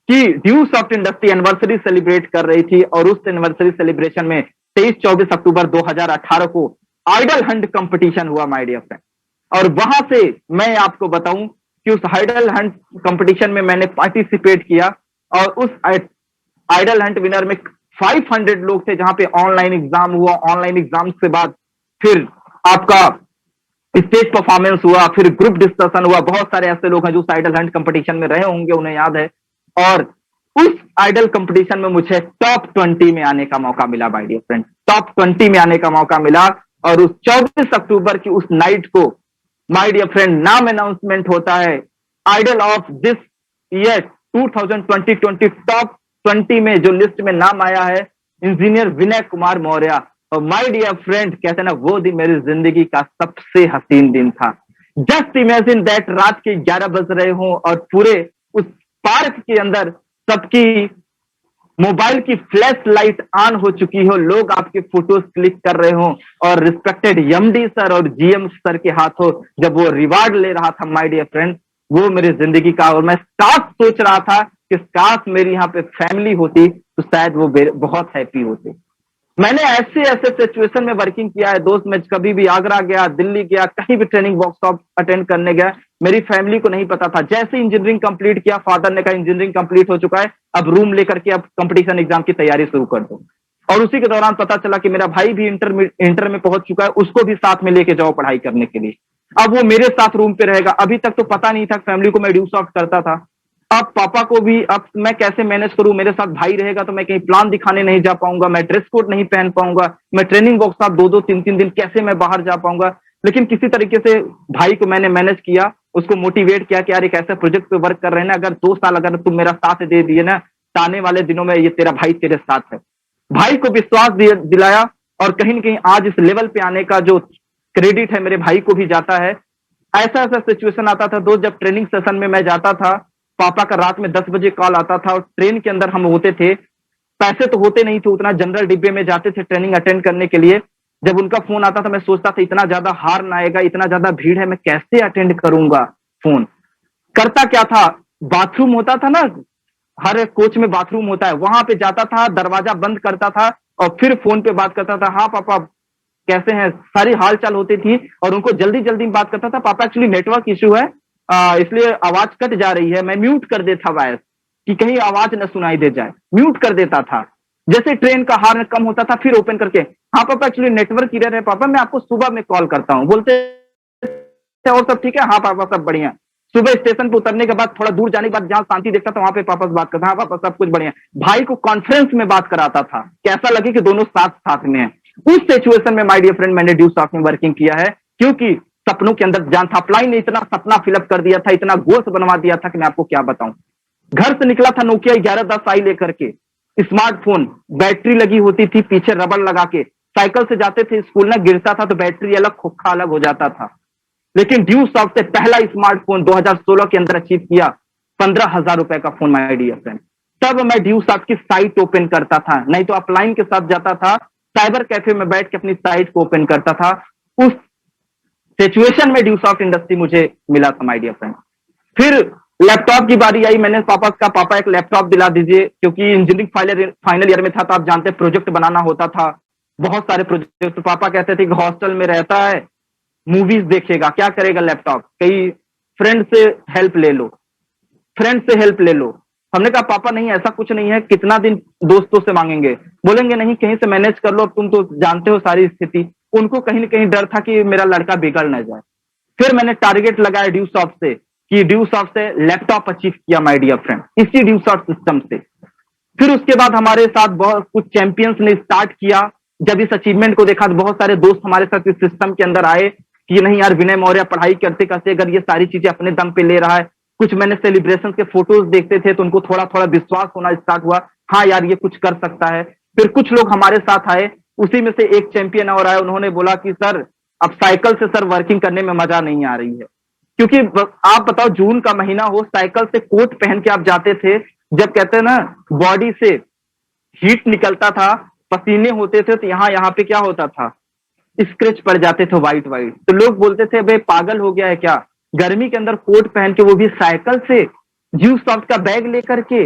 कि due soft industry anniversary celebrate कर रही थी। और उस एनिवर्सरी सेलिब्रेशन में 23-24 अक्टूबर 2018 को आइडल हंट कंपटीशन हुआ माय डियर फ्रेंड। और वहां से मैं आपको बताऊं कि उस आइडल हंट कंपटीशन में मैंने पार्टिसिपेट किया। और उस आइडल हंट विनर में 500 लोग थे, जहां पे ऑनलाइन एग्जाम हुआ। ऑनलाइन एग्जाम के बाद फिर आपका स्टेज परफॉर्मेंस हुआ, फिर ग्रुप डिस्कशन हुआ। बहुत सारे ऐसे लोग हैं जो आइडल हंट कंपटीशन में रहे होंगे, उन्हें याद है। और उस आइडल कंपटीशन में मुझे टॉप 20 में आने का मौका मिला माय डियर फ्रेंड, टॉप 20 में आने का मौका मिला। और उस 24 अक्टूबर की उस नाइट को माय डियर फ्रेंड नाम अनाउंसमेंट होता है, idol of this year 2020 top 20 में जो लिस्ट में नाम आया है इंजीनियर विनय कुमार मौर्य। और माय डियर फ्रेंड कहते हैं ना, वो दिन मेरी जिंदगी का सबसे हसीन दिन था। जस्ट इमेजिन दैट रात के 11 बज रहे हों और पूरे उस पार्क के अंदर सबकी मोबाइल की फ्लैश लाइट ऑन हो चुकी हो, लोग आपके फोटोज क्लिक कर रहे हो। और रिस्पेक्टेड एमडी सर और जीएम सर के हाथों जब वो रिवार्ड ले रहा था माय डियर फ्रेंड, वो मेरी जिंदगी का। और मैं साथ सोच रहा था कि काश मेरी यहाँ पे फैमिली होती तो शायद वो बहुत हैप्पी होते। मैंने ऐसे ऐसे सिचुएशन में वर्किंग किया है दोस्त। मैं कभी भी आगरा गया, दिल्ली गया, कहीं भी ट्रेनिंग वर्कशॉप अटेंड करने गया, मेरी फैमिली को नहीं पता था। जैसे इंजीनियरिंग कंप्लीट किया, फादर ने कहा इंजीनियरिंग कंप्लीट हो चुका है, अब रूम लेकर के अब कंपटीशन एग्जाम की तैयारी शुरू कर दो। और उसी के दौरान पता चला कि मेरा भाई भी इंटर में पहुंच चुका है, उसको भी साथ में लेके जाओ पढ़ाई करने के लिए। अब वो मेरे साथ रूम पे रहेगा। अभी तक तो पता नहीं था फैमिली को मैं ड्यू सॉफ्ट करता था। अब पापा को भी अब मैं कैसे मैनेज करूं, मेरे साथ भाई रहेगा तो मैं कहीं प्लान दिखाने नहीं जा पाऊंगा, मैं ड्रेस कोड नहीं पहन पाऊंगा, मैं ट्रेनिंग वर्कशॉप 2-2 3-3 दिन कैसे मैं बाहर जा पाऊंगा। लेकिन किसी तरीके से भाई को मैंने मैनेज किया, उसको मोटिवेट किया कि यार एक ऐसे प्रोजेक्ट पे वर्क कर रहे हैं ना, अगर 2 साल अगर तुम मेरा साथ दे दिए ना, तो आने वाले दिनों में ये तेरा भाई तेरे साथ है। भाई को विश्वास दिलाया। और कहीं ना कहीं आज इस लेवल पे आने का जो क्रेडिट है मेरे भाई को भी जाता है। ऐसा ऐसा सिचुएशन आता था दोस्त, जब ट्रेनिंग सेशन में मैं जाता था, पापा का रात में 10 बजे कॉल आता था। और ट्रेन के अंदर हम होते थे, पैसे तो होते नहीं थे उतना, जनरल डिब्बे में जाते थे ट्रेनिंग अटेंड करने के लिए। जब उनका फोन आता था मैं सोचता था इतना ज्यादा हार ना आएगा, इतना ज्यादा भीड़ है, मैं कैसे अटेंड करूंगा फोन। करता क्या था, बाथरूम होता था ना हर कोच में बाथरूम होता है, वहां पे जाता था, दरवाजा बंद करता था और फिर फोन पे बात करता था, हाँ पापा कैसे हैं, सारी हाल चाल होती थी और उनको जल्दी जल्दी में बात करता था, पापा एक्चुअली नेटवर्क इशू है, इसलिए आवाज कट जा रही है, मैं म्यूट कर देता वॉइस कि कहीं आवाज न सुनाई दे जाए, म्यूट कर देता था। जैसे ट्रेन का हॉर्न कम होता था फिर ओपन करके, हाँ पापा एक्चुअली नेटवर्क एरर है पापा, मैं आपको सुबह में कॉल करता हूँ। बोलते और सब ठीक है, हाँ पापा सब बढ़िया। सुबह स्टेशन पे उतरने के बाद थोड़ा दूर जाने के बाद जहां शांति देखता था वहां पे पापा से बात करता, हाँ पापा सब कुछ बढ़िया। भाई को कॉन्फ्रेंस में बात कराता था, कैसा लगे कि दोनों साथ साथ में है। उस सिचुएशन में माय डियर फ्रेंड मैंने ड्यू सॉफ्ट में वर्किंग किया है, क्योंकि सपनों के अंदर जान था, अपलाइन ने इतना सपना फिलअप कर दिया था, इतना गोल्स बनवा दिया था कि मैं आपको क्या बताऊं। घर से निकला था नोकिया 1110i लेकर के, स्मार्टफोन, बैटरी लगी होती थी पीछे रबड़ लगा के, साइकिल से जाते थे स्कूल ना, गिरता था तो बैटरी अलग खोखा अलग हो जाता था। लेकिन ड्यू सॉफ्ट से पहला स्मार्टफोन 2016 के अंदर अचीव किया, 15,000 रुपए का फोन माय डियर फ्रेंड। तब मैं ड्यू सॉफ्ट की साइट ओपन करता था, नहीं तो अपलाइन के साथ जाता था, साइबर कैफे में बैठ के अपनी साइट को ओपन करता था। उस सिचुएशन में ड्यू सॉफ्ट इंडस्ट्री मुझे मिला था माय डियर फ्रेंड। फिर लैपटॉप की बारी आई, मैंने पापा का, पापा एक लैपटॉप दिला दीजिए, क्योंकि इंजीनियरिंग फाइनल ईयर में था तो आप जानते हैं प्रोजेक्ट बनाना होता था, बहुत सारे प्रोजेक्ट। तो पापा कहते थे कि हॉस्टल में रहता है, मूवीज देखेगा, क्या करेगा लैपटॉप, कहीं फ्रेंड से हेल्प ले लो, फ्रेंड से हेल्प ले लो। हमने कहा पापा नहीं ऐसा कुछ नहीं है, कितना दिन दोस्तों से मांगेंगे, बोलेंगे नहीं कहीं से मैनेज कर लो, अब तुम तो जानते हो सारी स्थिति। उनको कहीं ना कहीं डर था कि मेरा लड़का बिगड़ ना जाए। फिर मैंने टारगेट लगाया ड्यू सॉफ्ट से कि ड्यू सॉफ्ट से लैपटॉप अचीव किया माय डियर फ्रेंड, इसी ड्यू सॉफ्ट सिस्टम से। फिर उसके बाद हमारे साथ बहुत कुछ चैंपियंस ने स्टार्ट किया। जब इस अचीवमेंट को देखा तो बहुत सारे दोस्त हमारे साथ इस सिस्टम के अंदर आए कि नहीं यार विनय मौर्य पढ़ाई करते करते अगर ये सारी चीजें अपने दम पे ले रहा है। कुछ मैंने सेलिब्रेशन के फोटोज देखते थे तो उनको थोड़ा थोड़ा विश्वास होना स्टार्ट हुआ, हाँ यार ये कुछ कर सकता है। फिर कुछ लोग हमारे साथ आए, उसी में से एक चैंपियन और आए, उन्होंने बोला कि सर अब साइकिल से सर वर्किंग करने में मजा नहीं आ रही है, क्योंकि आप बताओ जून का महीना हो, साइकिल से कोट पहन के आप जाते थे, जब कहते हैं ना बॉडी से हीट निकलता था, पसीने होते थे, तो यहाँ पे क्या होता था, स्क्रैच पड़ जाते थे व्हाइट व्हाइट। तो लोग बोलते थे भाई पागल हो गया है क्या, गर्मी के अंदर कोट पहन के, वो भी साइकिल से, ड्यू सॉफ्ट का बैग लेकर के।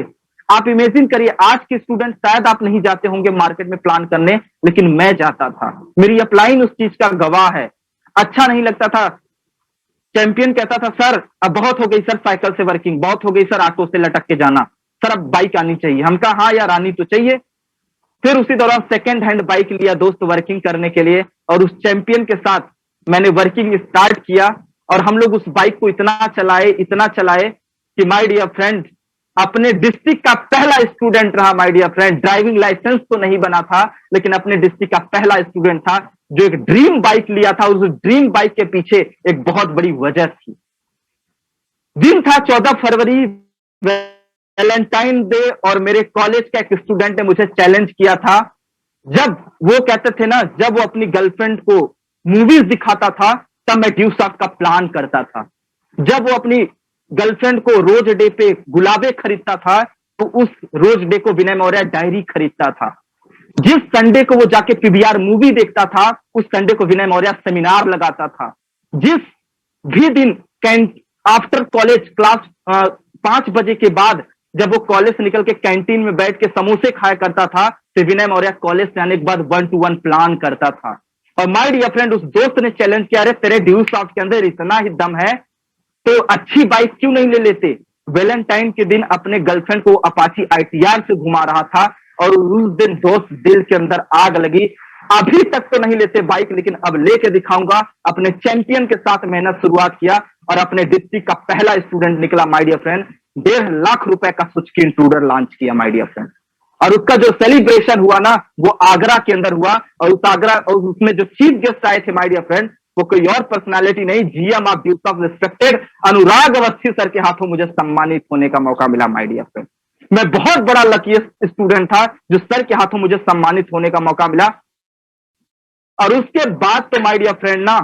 आप इमेजिन करिए, आज के स्टूडेंट शायद आप नहीं जाते होंगे मार्केट में प्लान करने, लेकिन मैं जाता था, मेरी अपलाइन उस चीज का गवाह है। अच्छा नहीं लगता था। चैंपियन कहता था सर अब बहुत हो गई सर साइकिल से वर्किंग, बहुत हो गई सर ऑटो से लटक के जाना, सर अब बाइक आनी चाहिए। हम कहा हाँ यार आनी तो चाहिए। फिर उसी दौरान सेकेंड हैंड बाइक लिया दोस्त वर्किंग करने के लिए, और उस चैंपियन के साथ मैंने वर्किंग स्टार्ट किया। और हम लोग उस बाइक को इतना चलाए कि माय डियर फ्रेंड अपने डिस्ट्रिक्ट का पहला स्टूडेंट रहा my dear friend. Driving license तो नहीं बना था, लेकिन अपने डिस्ट्रिक्ट का पहला स्टूडेंट था जो एक ड्रीम बाइक लिया था। उस ड्रीम बाइक के पीछे एक बहुत बड़ी वजह थी। दिन था 14 फरवरी, वैलेंटाइन डे, और मेरे कॉलेज का एक स्टूडेंट ने मुझे चैलेंज किया था। जब वो कहते थे ना, जब वो अपनी गर्लफ्रेंड को मूवीज दिखाता था तब मैं ड्यू सॉफ्ट का प्लान करता था। जब वो अपनी गर्लफ्रेंड को रोज डे पे गुलाबे खरीदता था तो उस रोज डे को विनय मौर्य डायरी खरीदता था। जिस संडे को वो जाके पीवीआर मूवी देखता था उस संडे को विनय मौर्य सेमिनार लगाता था। जिस भी दिन आफ्टर कॉलेज क्लास 5 बजे के बाद जब वो कॉलेज से निकल के कैंटीन में बैठ के समोसे खाया करता था, तो विनय मौर्य कॉलेज से आने के बाद 1-to-1 प्लान करता था। और माय डियर फ्रेंड उस दोस्त ने चैलेंज किया, अरे तेरे ड्यू सॉफ्ट के अंदर इतना ही दम है तो अच्छी बाइक क्यों नहीं ले लेते। वैलेंटाइन के दिन अपने गर्लफ्रेंड को अपाची ITR से घुमा रहा था और उस दिन दोस्त दिल के अंदर आग लगी। अभी तक तो नहीं लेते बाइक, लेकिन अब लेके दिखाऊंगा। अपने चैंपियन के साथ मेहनत शुरुआत किया और अपने डिस्ट्रिक्ट का पहला स्टूडेंट निकला माय डियर फ्रेंड। 1.5 लाख रुपए का सुजुकी इंट्रूडर लॉन्च किया माय डियर फ्रेंड। और उसका जो सेलिब्रेशन हुआ ना वो आगरा के अंदर हुआ, और उस आगरा और उसमें जो चीफ गेस्ट आए थे माय डियर फ्रेंड वो कोई और पर्सनालिटी नहीं, GM of due soft respected Anurag Awasthi sir के हाथों मुझे सम्मानित होने का मौका मिला माय डियर फ्रेंड। मैं बहुत बड़ा लकी स्टूडेंट था जो सर के हाथों मुझे सम्मानित होने का मौका मिला। और उसके बाद तो माय डियर फ्रेंड ना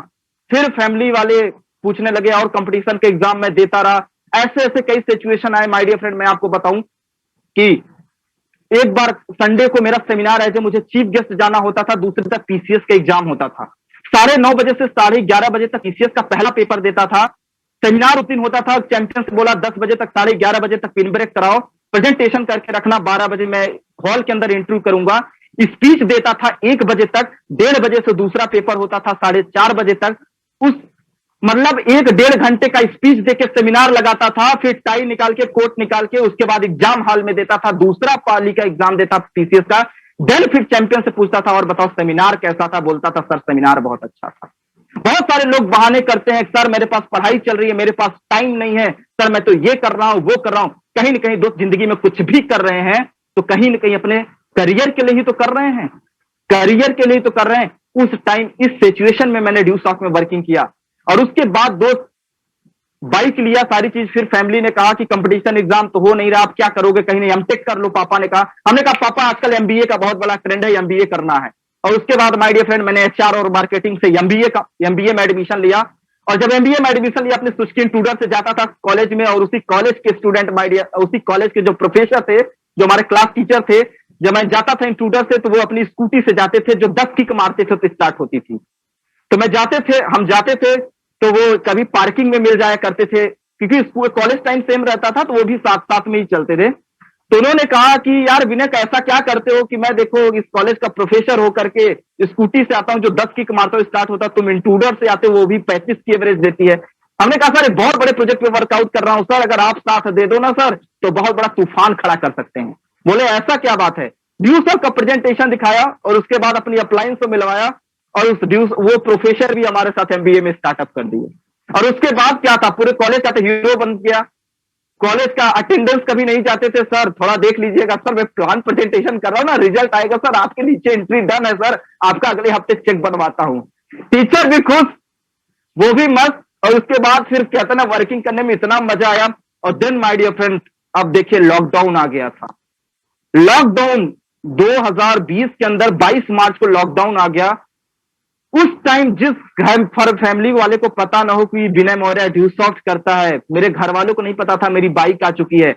फिर फैमिली वाले पूछने लगे और कंपटीशन के एग्जाम में देता रहा। ऐसे ऐसे कई सिचुएशन आए माय डियर फ्रेंड। मैं आपको बताऊं कि एक बार संडे को मेरा सेमिनार है, जो मुझे चीफ गेस्ट जाना होता था, दूसरे तक PCS का एग्जाम होता था। 9:30 बजे से 11:30 बजे तक PCS का पहला पेपर देता था। सेमिनार उस दिन होता था, चैंपियन से बोला 10 बजे तक 11:30 बजे तक पिन ब्रेक कराओ, प्रेजेंटेशन करके रखना, 12 बजे मैं हॉल के अंदर इंटरव्यू करूंगा, स्पीच देता था 1 बजे तक, 1:30 बजे से दूसरा पेपर होता था 4:30 बजे तक। उस मतलब 1 1.5 घंटे का स्पीच देके सेमिनार लगाता था, फिर टाई निकाल के, कोट निकाल के, उसके बाद एग्जाम हॉल में देता था, दूसरा पाली का एग्जाम देता पीसीएस का। देन फिर चैंपियन से पूछता था और बताओ सेमिनार कैसा था, बोलता था सर सेमिनार बहुत अच्छा था। बहुत सारे लोग बहाने करते हैं, सर मेरे पास पढ़ाई चल रही है, मेरे पास टाइम नहीं है, सर मैं तो ये कर रहा हूं वो कर रहा हूं। कहीं ना कहीं दोस्त जिंदगी में कुछ भी कर रहे हैं तो कहीं ना कहीं अपने करियर के लिए ही तो कर रहे हैं, करियर के लिए तो कर रहे हैं। उस टाइम इस सिचुएशन में मैंने ड्यूसॉफ्ट में वर्किंग किया और उसके बाद दोस्त बाइक लिया, सारी चीज। फिर फैमिली ने कहा कि कंपटीशन एग्जाम तो हो नहीं रहा, आप क्या करोगे, कहीं नहीं एमटेक कर लो, पापा ने कहा। हमने कहा पापा आजकल एमबीए का बहुत बड़ा ट्रेंड है, एमबीए करना है। और उसके बाद माय डियर फ्रेंड मैंने एचआर और मार्केटिंग से एमबीए में एडमिशन लिया। और जब एमबीए में एडमिशन लिया अपने सुस्किन ट्यूटर से जाता था कॉलेज में, और उसी कॉलेज के स्टूडेंट माय डियर, उसी कॉलेज के जो प्रोफेसर थे, जो हमारे क्लास टीचर थे, जब मैं जाता था इन ट्यूटर से तो वो अपनी स्कूटी से जाते थे, जो 10 किक मारते थे तो स्टार्ट होती थी। तो हम जाते थे तो वो कभी पार्किंग में मिल जाया करते थे, क्योंकि कॉलेज टाइम सेम रहता था तो वो भी साथ साथ में ही चलते थे। तो उन्होंने कहा कि यार विनय ऐसा क्या करते हो कि मैं देखो इस कॉलेज का प्रोफेसर होकर के स्कूटी से आता हूं, जो 10 किक मारता हूं स्टार्ट होता, तुम इंट्रूडर से आते हो, वो भी 35 की एवरेज देती है। हमने कहा सर बहुत बड़े प्रोजेक्ट पे वर्कआउट कर रहा हूं सर, अगर आप साथ दे दो ना सर तो बहुत बड़ा तूफान खड़ा कर सकते हैं। बोले ऐसा क्या बात है। ड्यूसर का प्रेजेंटेशन दिखाया और उसके बाद अपनी अपलाइन से मिलवाया, और वो प्रोफेसर भी हमारे साथ एमबीए में स्टार्टअप कर दिए। और उसके बाद क्या था, पूरे कॉलेज का तो हीरो बन गया। कॉलेज का अटेंडेंस कभी नहीं जाते थे, सर थोड़ा देख लीजिएगा, सर मैं प्लान प्रेजेंटेशन कर रहा हूं ना, रिजल्ट आएगा सर आपके नीचे एंट्री डन है सर, आपका अगले हफ्ते चेक बनवाता हूं। टीचर भी खुश, वो भी मस्त। और उसके बाद फिर कहते ना वर्किंग करने में इतना मजा आया। और देन माय डियर फ्रेंड अब देखिए लॉकडाउन आ गया था। लॉकडाउन 2020 के अंदर 22 मार्च को लॉकडाउन आ गया। उस टाइम जिस घर फैमिली वाले को पता ना हो कि विनय मौर्य ड्यूसॉफ्ट करता है, मेरे घर वालों को नहीं पता था मेरी बाइक आ चुकी है।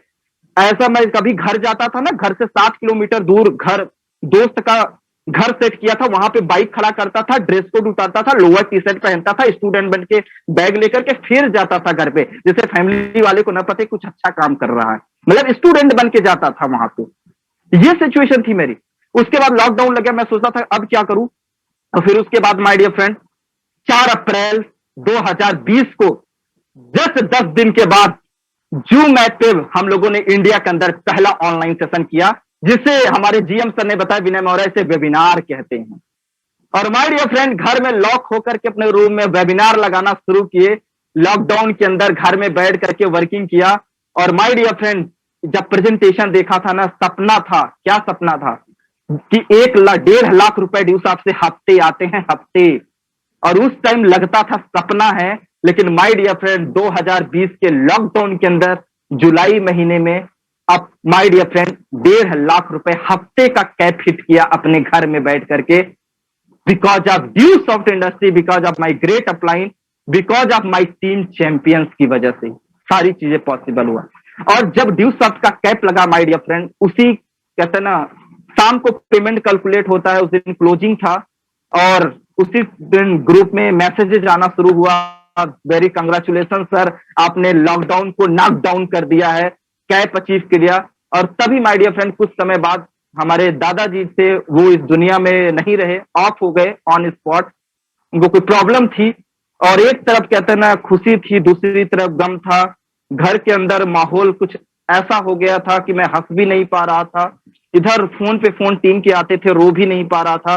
ऐसा मैं कभी घर जाता था ना, घर से 7 किलोमीटर दूर घर दोस्त का घर सेट किया था, वहां पे बाइक खड़ा करता था, ड्रेस कोड उतारता था, लोअर टी शर्ट पहनता था, स्टूडेंट बन के बैग लेकर के फिर जाता था घर पे, जैसे फैमिली वाले को ना पता कुछ अच्छा काम कर रहा है, मतलब स्टूडेंट बन के जाता था वहां पे। ये सिचुएशन थी मेरी। उसके बाद लॉकडाउन लग गया, मैं सोचता था अब क्या करूं। और फिर उसके बाद माय डियर फ्रेंड 4 अप्रैल 2020 को जस्ट 10 दिन के बाद जूम ऐप पे हम लोगों ने इंडिया के अंदर पहला ऑनलाइन सेशन किया, जिसे हमारे जीएम सर ने बताया विनय मौर्य से वेबिनार कहते हैं। और माय डियर फ्रेंड घर में लॉक होकर के अपने रूम में वेबिनार लगाना शुरू किए, लॉकडाउन के अंदर घर में बैठ करके वर्किंग किया। और माय डियर फ्रेंड जब प्रेजेंटेशन देखा था ना, सपना था, क्या सपना था कि 1.5 लाख रुपए ड्यूस आपसे हफ्ते आते हैं, हफ्ते। और उस टाइम लगता था सपना है, लेकिन माय डियर फ्रेंड 2020 के लॉकडाउन के अंदर जुलाई महीने में अब माय डियर फ्रेंड 1.5 लाख रुपए हफ्ते का कैप हिट किया अपने घर में बैठ करके, because of Dusoft industry, because of my great upline, because of my team champions की वजह से सारी चीजें पॉसिबल हुआ। और जब ड्यूसॉफ्ट का कैप लगा माय डियर फ्रेंड, उसी कहते ना शाम को पेमेंट कैलकुलेट होता है, उस दिन क्लोजिंग था और उसी दिन ग्रुप में मैसेजेस आना शुरू हुआ, वेरी कंग्रेचुलेशन सर, आपने लॉकडाउन को नॉक डाउन कर दिया है, कैप अचीव किया। और तभी माय डियर फ्रेंड कुछ समय बाद हमारे दादाजी थे, वो इस दुनिया में नहीं रहे, ऑफ हो गए ऑन स्पॉट, उनको कोई प्रॉब्लम थी। और एक तरफ कहते ना खुशी थी, दूसरी तरफ गम था। घर के अंदर माहौल कुछ ऐसा हो गया था कि मैं हंस भी नहीं पा रहा था, इधर फोन पे फोन टीम के आते थे, रो भी नहीं पा रहा था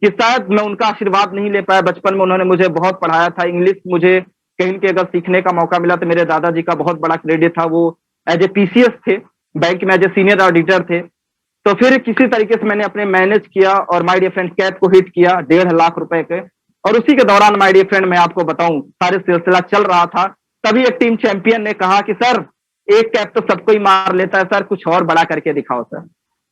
कि शायद मैं उनका आशीर्वाद नहीं ले पाया। बचपन में उन्होंने मुझे बहुत पढ़ाया था, इंग्लिश मुझे कहीं के अगर सीखने का मौका मिला तो मेरे दादाजी का बहुत बड़ा क्रेडिट था, वो एज ए पीसीएस थे, बैंक में एज ए सीनियर ऑडिटर थे। तो फिर किसी तरीके से मैंने अपने मैनेज किया और माय डियर फ्रेंड कैप को हिट किया 1.5 लाख रुपए के। और उसी के दौरान माय डियर फ्रेंड मैं आपको बताऊं सारे सिलसिला चल रहा था, तभी एक टीम चैंपियन ने कहा कि सर एक कैप तो सबको ही मार लेता है सर, कुछ और बड़ा करके दिखाओ सर।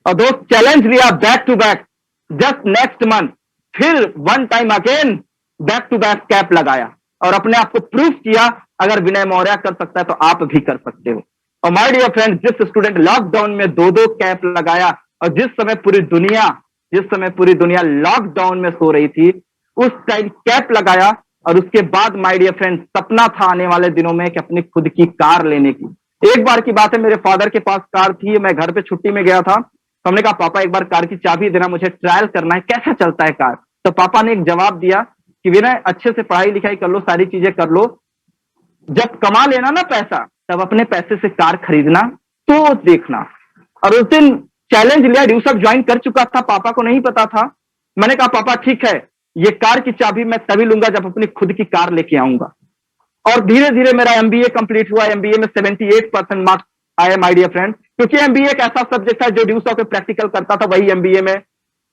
और दोस्त चैलेंज लिया back to back, just next month फिर one time again back to back cap लगाया और अपने आप को प्रूफ किया, अगर विनय मौर्य कर सकता है तो आप भी कर सकते हो। और माय डियर फ्रेंड जिस स्टूडेंट लॉकडाउन में 2-2 कैप लगाया, और जिस समय पूरी दुनिया लॉकडाउन में सो रही थी, उस टाइम कैप लगाया। और उसके बाद माय डियर फ्रेंड सपना था आने वाले दिनों में कि अपनी खुद की कार लेने की, एक बार की बात है, मेरे फादर के पास कार थी, मैं घर पे छुट्टी में गया था, तो हमने कहा पापा एक बार कार की चाबी देना, मुझे ट्रायल करना है कैसा चलता है कार। तो पापा ने एक जवाब दिया कि विनय अच्छे से पढ़ाई लिखाई कर लो, सारी चीजें कर लो, जब कमा लेना ना पैसा तब अपने पैसे से कार खरीदना तो देखना। और उस दिन चैलेंज लिया, ड्यूसअप ज्वाइन कर चुका था, पापा को नहीं पता था। मैंने कहा पापा ठीक है, ये कार की चाबी मैं तभी लूंगा जब अपनी खुद की कार लेके आऊंगा। और धीरे धीरे मेरा एमबीए कंप्लीट हुआ, एमबीए में 78% मार्क्स आए माय डियर फ्रेंड, क्योंकि एमबीए एक ऐसा सब्जेक्ट है जो ड्यूसअप पे प्रैक्टिकल करता था, वही एमबीए में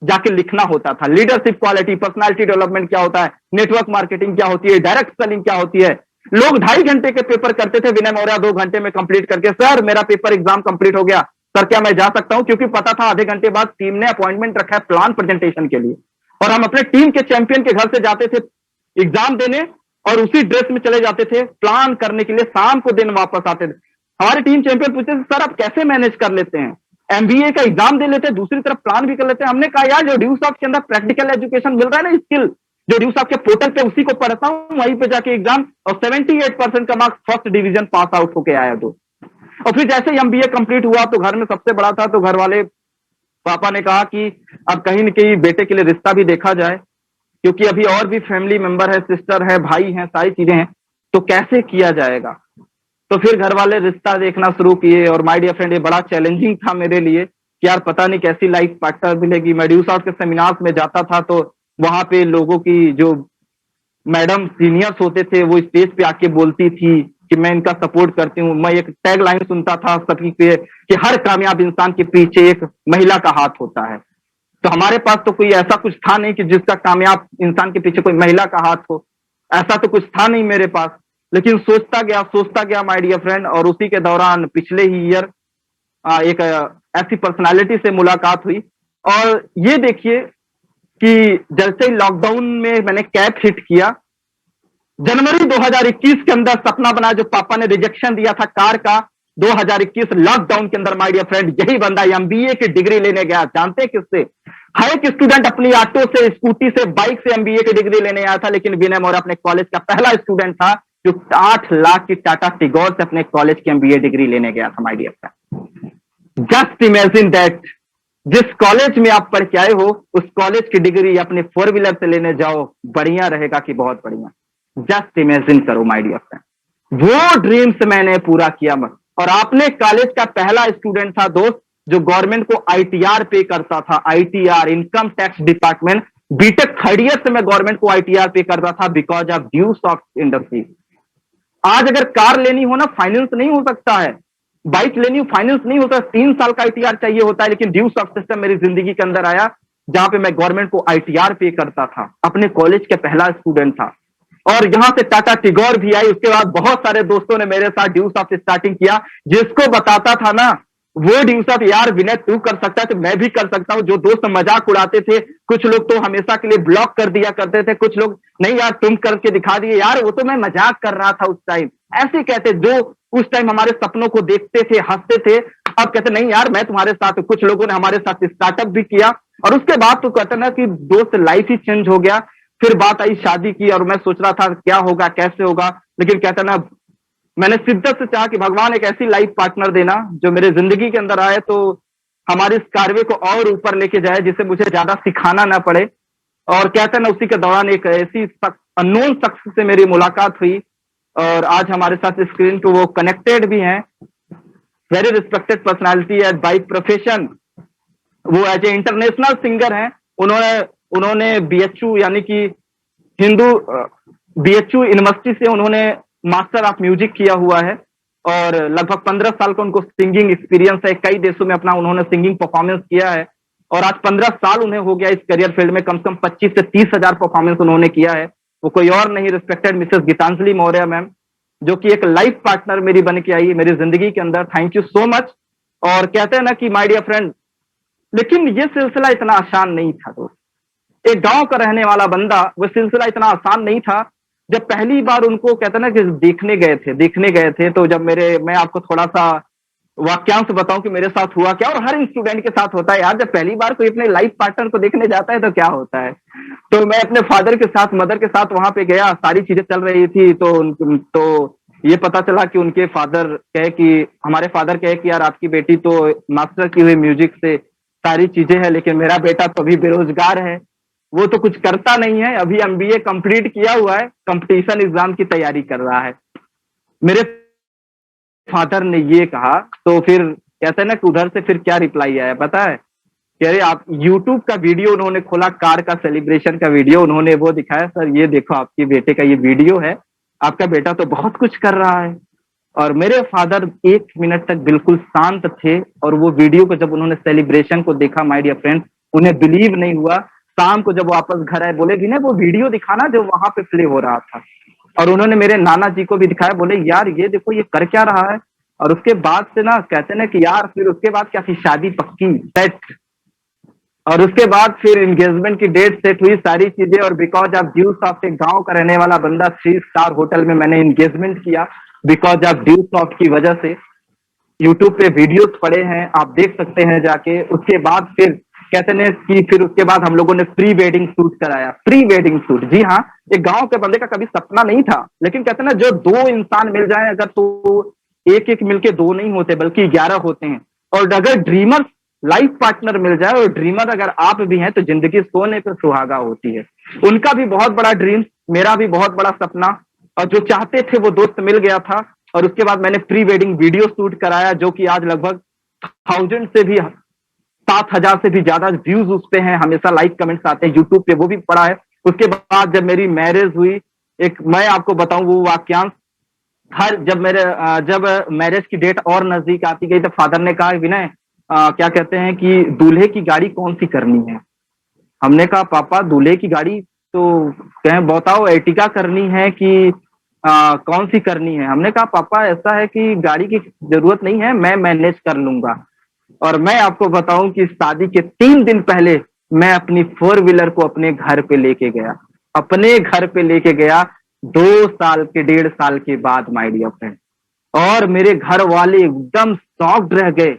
जाके लिखना होता था। लीडरशिप क्वालिटी, पर्सनालिटी डेवलपमेंट क्या होता है, नेटवर्क मार्केटिंग क्या होती है, डायरेक्ट सेलिंग क्या होती है। लोग 2.5 घंटे के पेपर करते थे, विनय मौर्य 2 घंटे में कंप्लीट करके, सर मेरा पेपर एग्जाम कंप्लीट हो गया, सर क्या मैं जा सकता हूं, क्योंकि पता था आधे घंटे बाद टीम ने अपॉइंटमेंट रखा है प्लान प्रेजेंटेशन के लिए। और हम अपने टीम के चैंपियन के घर से जाते थे एग्जाम देने और उसी ड्रेस में चले जाते थे प्लान करने के लिए, शाम को दिन वापस आते थे। हमारे टीम चैंपियन पूछते थे सर आप कैसे मैनेज कर लेते हैं, एमबीए का एग्जाम दे लेते हैं दूसरी तरफ प्लान भी कर लेते हैं। हमने कहा यार जो ड्यूसअप के अंदर प्रैक्टिकल एजुकेशन मिल रहा है ना, स्किल जो ड्यूसअप के पोर्टल पे उसी को पढ़ता हूं, वहीं पे जाके एग्जाम, और 78% का marks first division pass out होके आया। तो और फिर जैसे ही एमबीए कंप्लीट हुआ तो घर में सबसे बड़ा था, तो घर वाले पापा ने कहा कि अब कहीं न कहीं बेटे के लिए रिश्ता भी देखा जाए, क्योंकि अभी और भी फैमिली मेंबर है, सिस्टर है, भाई है, सारी चीजें हैं, तो कैसे किया जाएगा। तो फिर घर वाले रिश्ता देखना शुरू किए। और माय डियर फ्रेंड ये बड़ा चैलेंजिंग था मेरे लिए कि यार पता नहीं कैसी लाइफ पार्टनर मिलेगी। मैं ड्यूसअप के सेमिनार्स में जाता था तो वहां पे लोगों की जो मैडम सीनियर्स होते थे वो स्टेज पे आके बोलती थी कि मैं इनका सपोर्ट करती हूँ। मैं एक टैग लाइन सुनता था सभी पे कि हर कामयाब इंसान के पीछे एक महिला का हाथ होता है। तो हमारे पास तो कोई ऐसा कुछ था नहीं कि जिसका कामयाब इंसान के पीछे कोई महिला का हाथ हो, ऐसा तो कुछ था नहीं मेरे पास। लेकिन सोचता गया माय डियर फ्रेंड, और उसी के दौरान पिछले ही ईयर एक ऐसी पर्सनालिटी से मुलाकात हुई। और ये देखिए कि जैसे ही लॉकडाउन में मैंने कैब हिट किया, जनवरी 2021 के अंदर सपना बना जो पापा ने रिजेक्शन दिया था कार का, 2021 लॉकडाउन के अंदर माय डियर फ्रेंड यही बंदा एमबीए की डिग्री लेने गया। जानते हैं किससे? हर एक स्टूडेंट अपनी ऑटो से, स्कूटी से, बाइक से एमबीए की डिग्री लेने आया था, लेकिन विनय मौर्य अपने कॉलेज का पहला स्टूडेंट था जो 8 लाख की टाटा टिगोर से अपने कॉलेज की एमबीए डिग्री लेने गया था my dear friend. Just imagine that, जिस कॉलेज में आप पढ़ के आए हो उस कॉलेज की डिग्री अपने 4 व्हीलर से लेने जाओ, बढ़िया रहेगा कि बहुत बढ़िया। जस्ट इमेजिन करो माय डियर फ्रेंड, वो ड्रीम्स मैंने पूरा किया। और आपने कॉलेज का पहला स्टूडेंट था दोस्त जो गवर्नमेंट को आईटीआर पे करता था, ITR income tax department. BTech 3rd year से मैं गवर्नमेंट को आईटीआर पे करता था बिकॉज ऑफ ड्यूसअप इंडस्ट्री। आज अगर कार लेनी हो ना, फाइनेंस नहीं हो सकता है, बाइक लेनी हो फाइनेंस नहीं होता, 3 साल का आईटीआर चाहिए होता है। लेकिन ड्यूसअप सिस्टम मेरी जिंदगी के अंदर आया जहां पे मैं गवर्नमेंट को आईटीआर पे करता था, अपने कॉलेज के पहला स्टूडेंट था। और यहां से टाटा टिगोर भी आई। उसके बाद बहुत सारे दोस्तों ने मेरे साथ ड्यूसअप स्टार्टिंग किया। जिसको बताता था ना वो ड्यूसअप, यार विनय तू कर सकता है तो मैं भी कर सकता हूं। जो दोस्त मजाक उड़ाते थे, कुछ लोग तो हमेशा के लिए ब्लॉक कर दिया करते थे, कुछ लोग नहीं यार तुम करके दिखा दिए, यार वो तो मैं मजाक कर रहा था उस टाइम, ऐसे कहते। जो उस टाइम हमारे सपनों को देखते थे, हंसते थे, अब कहते नहीं यार मैं तुम्हारे साथ। कुछ लोगों ने हमारे साथ स्टार्टअप भी किया। और उसके बाद तो कहते ना कि दोस्त लाइफ ही चेंज हो गया। फिर बात आई शादी की, और मैं सोच रहा था क्या होगा, कैसे होगा, लेकिन कहता ना मैंने शिद्दत से चाहा कि भगवान एक ऐसी लाइफ पार्टनर देना जो मेरे जिंदगी के अंदर आए तो हमारे इस कार्य को और ऊपर लेके जाए, जिससे मुझे ज्यादा सिखाना ना पड़े। और कहते ना उसी के दौरान एक ऐसी अननोन शख्स से मेरी मुलाकात हुई, और आज हमारे साथ स्क्रीन पे वो कनेक्टेड भी हैं। Very respected personality at by profession, वो एज ए इंटरनेशनल सिंगर हैं। उन्होंने बीएचयू यानी कि हिंदू बीएचयू यूनिवर्सिटी से उन्होंने मास्टर ऑफ म्यूजिक किया हुआ है, और लगभग 15 साल का उनको सिंगिंग एक्सपीरियंस है। कई देशों में अपना उन्होंने सिंगिंग परफॉर्मेंस किया है, और आज 15 साल उन्हें हो गया इस करियर फील्ड में। कम से कम 25 से 30 हजार परफॉर्मेंस उन्होंने किया है। वो कोई और नहीं, respected Mrs Geetanjali Maurya ma'am, जो कि एक लाइफ पार्टनर मेरी बन के आई मेरी जिंदगी के अंदर। Thank you so much. और कहते हैं ना कि माय डियर फ्रेंड, लेकिन ये सिलसिला इतना आसान नहीं था दोस्त। एक गांव का रहने वाला बंदा, वो सिलसिला इतना आसान नहीं था। जब पहली बार उनको कहते ना कि देखने गए थे, तो जब मैं आपको थोड़ा सा वाक्यांश बताऊं कि मेरे साथ हुआ क्या, और हर स्टूडेंट के साथ होता है यार, जब पहली बार कोई अपने लाइफ पार्टनर को देखने जाता है तो क्या होता है। तो मैं अपने फादर के साथ, मदर के साथ वहां पे गया, सारी चीजें चल रही थी। तो ये पता चला कि उनके फादर कहे कि हमारे फादर कहे कि यार आपकी बेटी तो मास्टर की हुई म्यूजिक से सारी चीजें हैं, लेकिन मेरा बेटा तो अभी बेरोजगार है, वो तो कुछ करता नहीं है, अभी एमबीए कंप्लीट किया हुआ है, कंपटीशन एग्जाम की तैयारी कर रहा है। मेरे फादर ने ये कहा तो फिर कहते हैं ना कि उधर से फिर क्या रिप्लाई आया पता है? कह रहे आप यूट्यूब का वीडियो उन्होंने खोला, कार का सेलिब्रेशन का वीडियो उन्होंने वो दिखाया, सर ये देखो आपके बेटे का ये वीडियो है, आपका बेटा तो बहुत कुछ कर रहा है। और मेरे फादर 1 मिनट तक बिल्कुल शांत थे और वो वीडियो को जब उन्होंने सेलिब्रेशन को देखा माय डियर फ्रेंड, उन्हें बिलीव नहीं हुआ। शाम को जब वापस घर आए बोले विनय वो वीडियो दिखाना जो वहां पे प्ले हो रहा था। और उन्होंने मेरे नाना जी को भी दिखाया, बोले यार ये देखो ये कर क्या रहा है। और उसके बाद से ना कहते ना कि यार फिर उसके बाद क्या थी, शादी पक्की सेट। और उसके बाद फिर एंगेजमेंट की डेट सेट हुई, सारी चीजें। और बिकॉज ऑफ ड्यू सॉफ्ट, एक गांव का रहने वाला बंदा, 3 स्टार होटल में मैंने एंगेजमेंट किया बिकॉज ऑफ ड्यू सॉफ्ट की वजह से। यूट्यूब पे वीडियोस पड़े हैं, आप देख सकते हैं जाके। उसके बाद फिर कहते हैं कि फिर उसके बाद हम लोगों ने प्री वेडिंग शूट कराया। प्री वेडिंग शूट, जी हाँ, एक गांव के बंदे का कभी सपना नहीं था, लेकिन कहते हैं ना जो 2 इंसान मिल जाए अगर, तो एक एक मिलके 2 नहीं होते बल्कि 11 होते हैं। और अगर ड्रीमर लाइफ पार्टनर मिल जाए और ड्रीमर अगर आप भी हैं तो जिंदगी सोने पे सुहागा होती है। उनका भी बहुत बड़ा ड्रीम, मेरा भी बहुत बड़ा सपना, और जो चाहते थे वो दोस्त मिल गया था। और उसके बाद मैंने प्री वेडिंग वीडियो शूट कराया, जो कि आज लगभग 1000 से भी 7000 से भी ज्यादा व्यूज उस पे हैं, हमेशा लाइक कमेंट्स आते हैं यूट्यूब पे, वो भी पड़ा है। उसके बाद जब मेरी मैरिज हुई, एक मैं आपको बताऊं वो वाक्यांश, हर जब मैरिज की डेट और नजदीक आती गई तो फादर ने कहा विनय क्या कहते हैं कि दूल्हे की गाड़ी कौन सी करनी है। हमने कहा पापा दूल्हे की गाड़ी तो कहें बताओ एर्टिगा करनी है कि कौन सी करनी है। हमने कहा पापा ऐसा है कि गाड़ी की जरूरत नहीं है, मैं मैनेज कर लूंगा। और मैं आपको बताऊं कि शादी के 3 दिन पहले मैं अपनी 4 व्हीलर को अपने घर पे लेके गया, अपने घर पे लेके गया 2 साल के 1.5 साल के बाद माय डियर फ्रेंड। और मेरे घर वाले एकदम शॉक्ड रह गए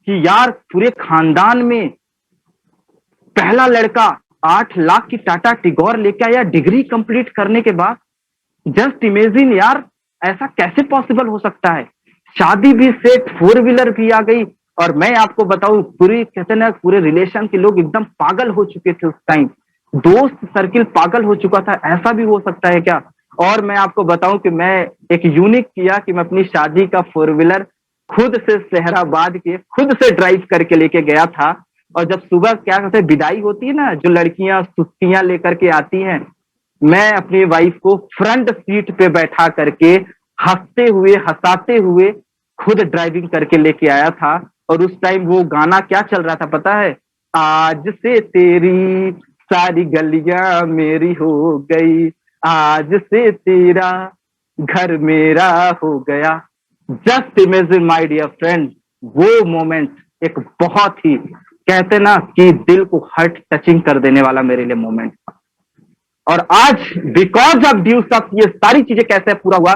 कि यार पूरे खानदान में पहला लड़का 8 लाख की टाटा टिगोर लेके आया डिग्री कंप्लीट करने के बाद। जस्ट इमेजिन यार, ऐसा कैसे पॉसिबल हो सकता है। शादी भी सेट, 4 व्हीलर भी आ गई। और मैं आपको बताऊं पूरी कहते ना पूरे रिलेशन के लोग एकदम पागल हो चुके थे उस टाइम, दोस्त सर्किल पागल हो चुका था, ऐसा भी हो सकता है क्या। और मैं आपको बताऊं कि मैं एक यूनिक किया कि मैं अपनी शादी का 4 व्हीलर खुद से शहराबाद के खुद से ड्राइव करके लेके गया था। और जब सुबह क्या कहते हैं विदाई होती है ना, जो लड़कियां सुस्तियां लेकर के आती हैं, मैं अपनी वाइफ को फ्रंट सीट पे बैठा करके हंसते हुए हंसाते हुए खुद ड्राइविंग करके लेके आया था। और उस टाइम वो गाना क्या चल रहा था पता है, आज से तेरी सारी गलियां मेरी हो गई, आज से तेरा घर मेरा हो गया। Just imagine my dear friend, वो मोमेंट एक बहुत ही कहते ना कि दिल को हर्ट टचिंग कर देने वाला मेरे लिए मोमेंट था। और आज बिकॉज ऑफ ड्यू सॉफ्ट ये सारी चीजें कैसे पूरा हुआ,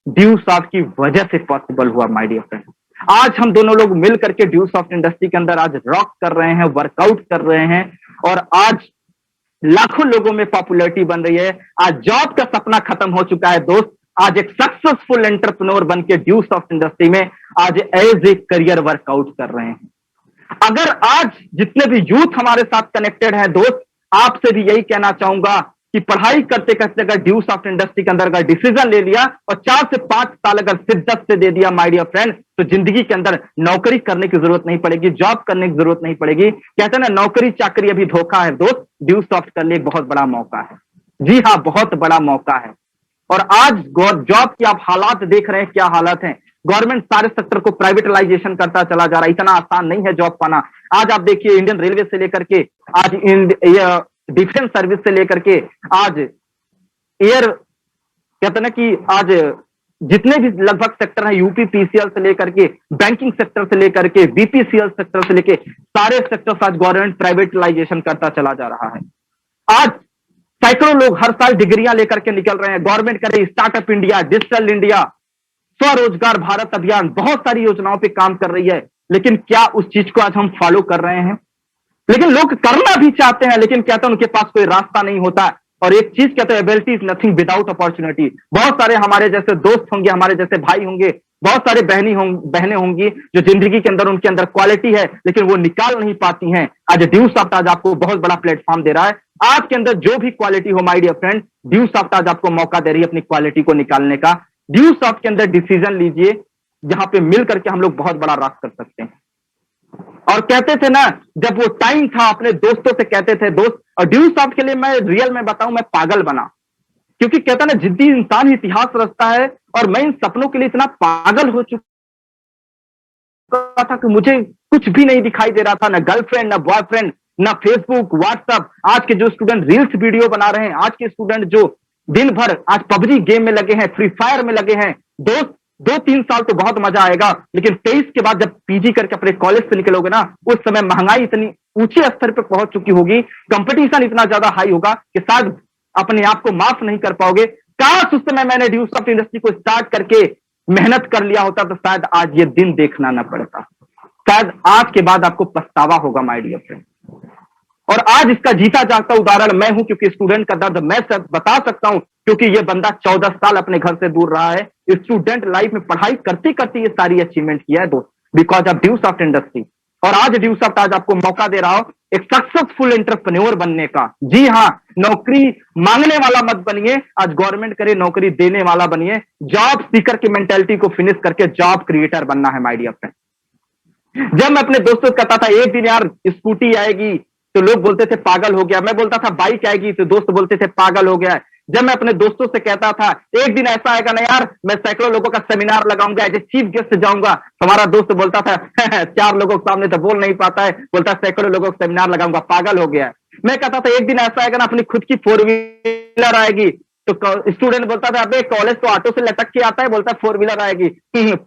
ड्यू सॉफ्ट की वजह से पॉसिबल हुआ माय डियर फ्रेंड। आज हम दोनों लोग मिल करके ड्यू सॉफ्ट इंडस्ट्री के अंदर आज रॉक कर रहे हैं, वर्कआउट कर रहे हैं, और आज लाखों लोगों में पॉपुलैरिटी बन रही है। आज जॉब का सपना खत्म हो चुका है दोस्त, आज एक सक्सेसफुल एंटरप्रेन्योर बन के ड्यू सॉफ्ट इंडस्ट्री में आज एज ए करियर वर्कआउट कर रहे हैं। अगर आज जितने भी यूथ हमारे साथ कनेक्टेड है दोस्त, आपसे भी यही कहना चाहूंगा कि पढ़ाई करते करते अगर ड्यू सॉफ्ट इंडस्ट्री के अंदर अगर डिसीजन ले लिया और 4 से 5 साल अगर शिद्दत से दे दिया माय डियर फ्रेंड, तो जिंदगी के अंदर नौकरी करने की जरूरत नहीं पड़ेगी, जॉब करने की जरूरत नहीं पड़ेगी। कहते हैं ना नौकरी चाकरी अभी धोखा है दोस्त, ड्यू सॉफ्ट कर लिए एक बहुत बड़ा मौका है। जी हाँ, बहुत बड़ा मौका है। और आज जॉब की आप हालात देख रहे हैं, क्या हालत है। गवर्नमेंट सारे सेक्टर को प्राइवेटलाइजेशन करता चला जा रहा है, इतना आसान नहीं है जॉब पाना। आज आप देखिए इंडियन रेलवे से लेकर के आज डिफेंस सर्विस से लेकर के आज एयर कहते ना कि आज जितने भी लगभग सेक्टर हैं, यूपीपीसीएल से लेकर के बैंकिंग सेक्टर से लेकर के बीपीसीएल सेक्टर से लेकर सारे सेक्टर आज गवर्नमेंट प्राइवेटलाइजेशन करता चला जा रहा है। आज सैकड़ों लोग हर साल डिग्रियां लेकर के निकल रहे हैं। गवर्नमेंट करे स्टार्टअप इंडिया, डिजिटल इंडिया, स्वरोजगार भारत अभियान, बहुत सारी योजनाओं पे काम कर रही है। लेकिन क्या उस चीज को आज हम फॉलो कर रहे हैं? लेकिन लोग करना भी चाहते हैं, लेकिन क्या था उनके पास कोई रास्ता नहीं होता। और एक चीज कहते हैं, ability is nothing without opportunity. बहुत सारे हमारे जैसे दोस्त होंगे, हमारे जैसे भाई होंगे, बहुत सारे बहनें होंगी जो जिंदगी के अंदर उनके अंदर क्वालिटी है लेकिन वो निकाल नहीं पाती हैं। आज ड्यूसॉफ्ट आज आपको बहुत बड़ा प्लेटफॉर्म दे रहा है। आपके अंदर जो भी क्वालिटी हो माय डियर फ्रेंड, ड्यूसॉफ्ट आज आपको मौका दे रही है अपनी क्वालिटी को निकालने का। ड्यूसॉफ्ट के अंदर डिसीजन लीजिए जहां पे मिल करके हम लोग बहुत बड़ा राज कर सकते हैं। और कहते थे ना, जब वो टाइम था अपने दोस्तों से कहते थे दोस्त, और ड्यूसॉफ्ट के लिए मैं रियल में बताऊं, मैं पागल बना, क्योंकि कहता ना जिद्दी इंसान ही इतिहास रचता है। और मैं इन सपनों के लिए इतना पागल हो चुका था कि मुझे कुछ भी नहीं दिखाई दे रहा था, ना गर्लफ्रेंड, ना बॉयफ्रेंड, ना फेसबुक, व्हाट्सएप। आज के जो स्टूडेंट रील्स वीडियो बना रहे हैं, आज के स्टूडेंट जो दिन भर आज पबजी गेम में लगे हैं, फ्री फायर में लगे हैं, दोस्त 2-3 साल तो बहुत मजा आएगा, लेकिन 23 के बाद जब पीजी करके अपने कॉलेज से निकलोगे ना, उस समय महंगाई इतनी ऊंचे स्तर पर पहुंच चुकी होगी, कंपटीशन इतना ज्यादा हाई होगा कि शायद अपने आप को माफ नहीं कर पाओगे। काश उस समय मैंने ड्यूसॉफ्ट इंडस्ट्री को स्टार्ट करके मेहनत कर लिया होता तो शायद आज ये दिन देखना ना पड़ता। शायद आज के बाद आपको पछतावा होगा माय डियर फ्रेंड। और आज इसका जीता जागता उदाहरण मैं हूं, क्योंकि स्टूडेंट का दर्द मैं सब बता सकता हूं, क्योंकि ये बंदा 14 साल अपने घर से दूर रहा है। स्टूडेंट लाइफ में पढ़ाई करते करते ये सारी अचीवमेंट किया है दोस्त, बिकॉज ऑफ ड्यूसॉफ्ट इंडस्ट्री। और आज ड्यूसॉफ्ट आज आपको मौका दे रहा हो एक सक्सेसफुल एंटरप्रेन्योर बनने का। जी हाँ, नौकरी मांगने वाला मत बनिए, आज गवर्नमेंट करे नौकरी देने वाला बनिए। जॉब सीकर की मेंटेलिटी को फिनिश करके जॉब क्रिएटर बनना है माय डियर फ्रेंड। जब मैं अपने दोस्तों से कहता था एक दिन यार स्कूटी आएगी तो लोग बोलते थे पागल हो गया, मैं बोलता था बाइक आएगी तो दोस्त बोलते थे पागल हो गया। जब मैं अपने दोस्तों से कहता था एक दिन ऐसा आएगा ना यार, मैं सैकड़ों लोगों का सेमिनार लगाऊंगा, एज ए चीफ गेस्ट जाऊंगा, हमारा दोस्त बोलता था 4 लोगों के सामने तो बोल नहीं पाता है, बोलता सैकड़ों लोगों का सेमिनार लगाऊंगा, पागल हो गया है। मैं कहता था एक दिन ऐसा आएगा ना अपनी खुद की 4 व्हीलर आएगी, तो स्टूडेंट बोलता था अबे कॉलेज तो ऑटो से लटक के आता है, बोलता है 4 व्हीलर आएगी,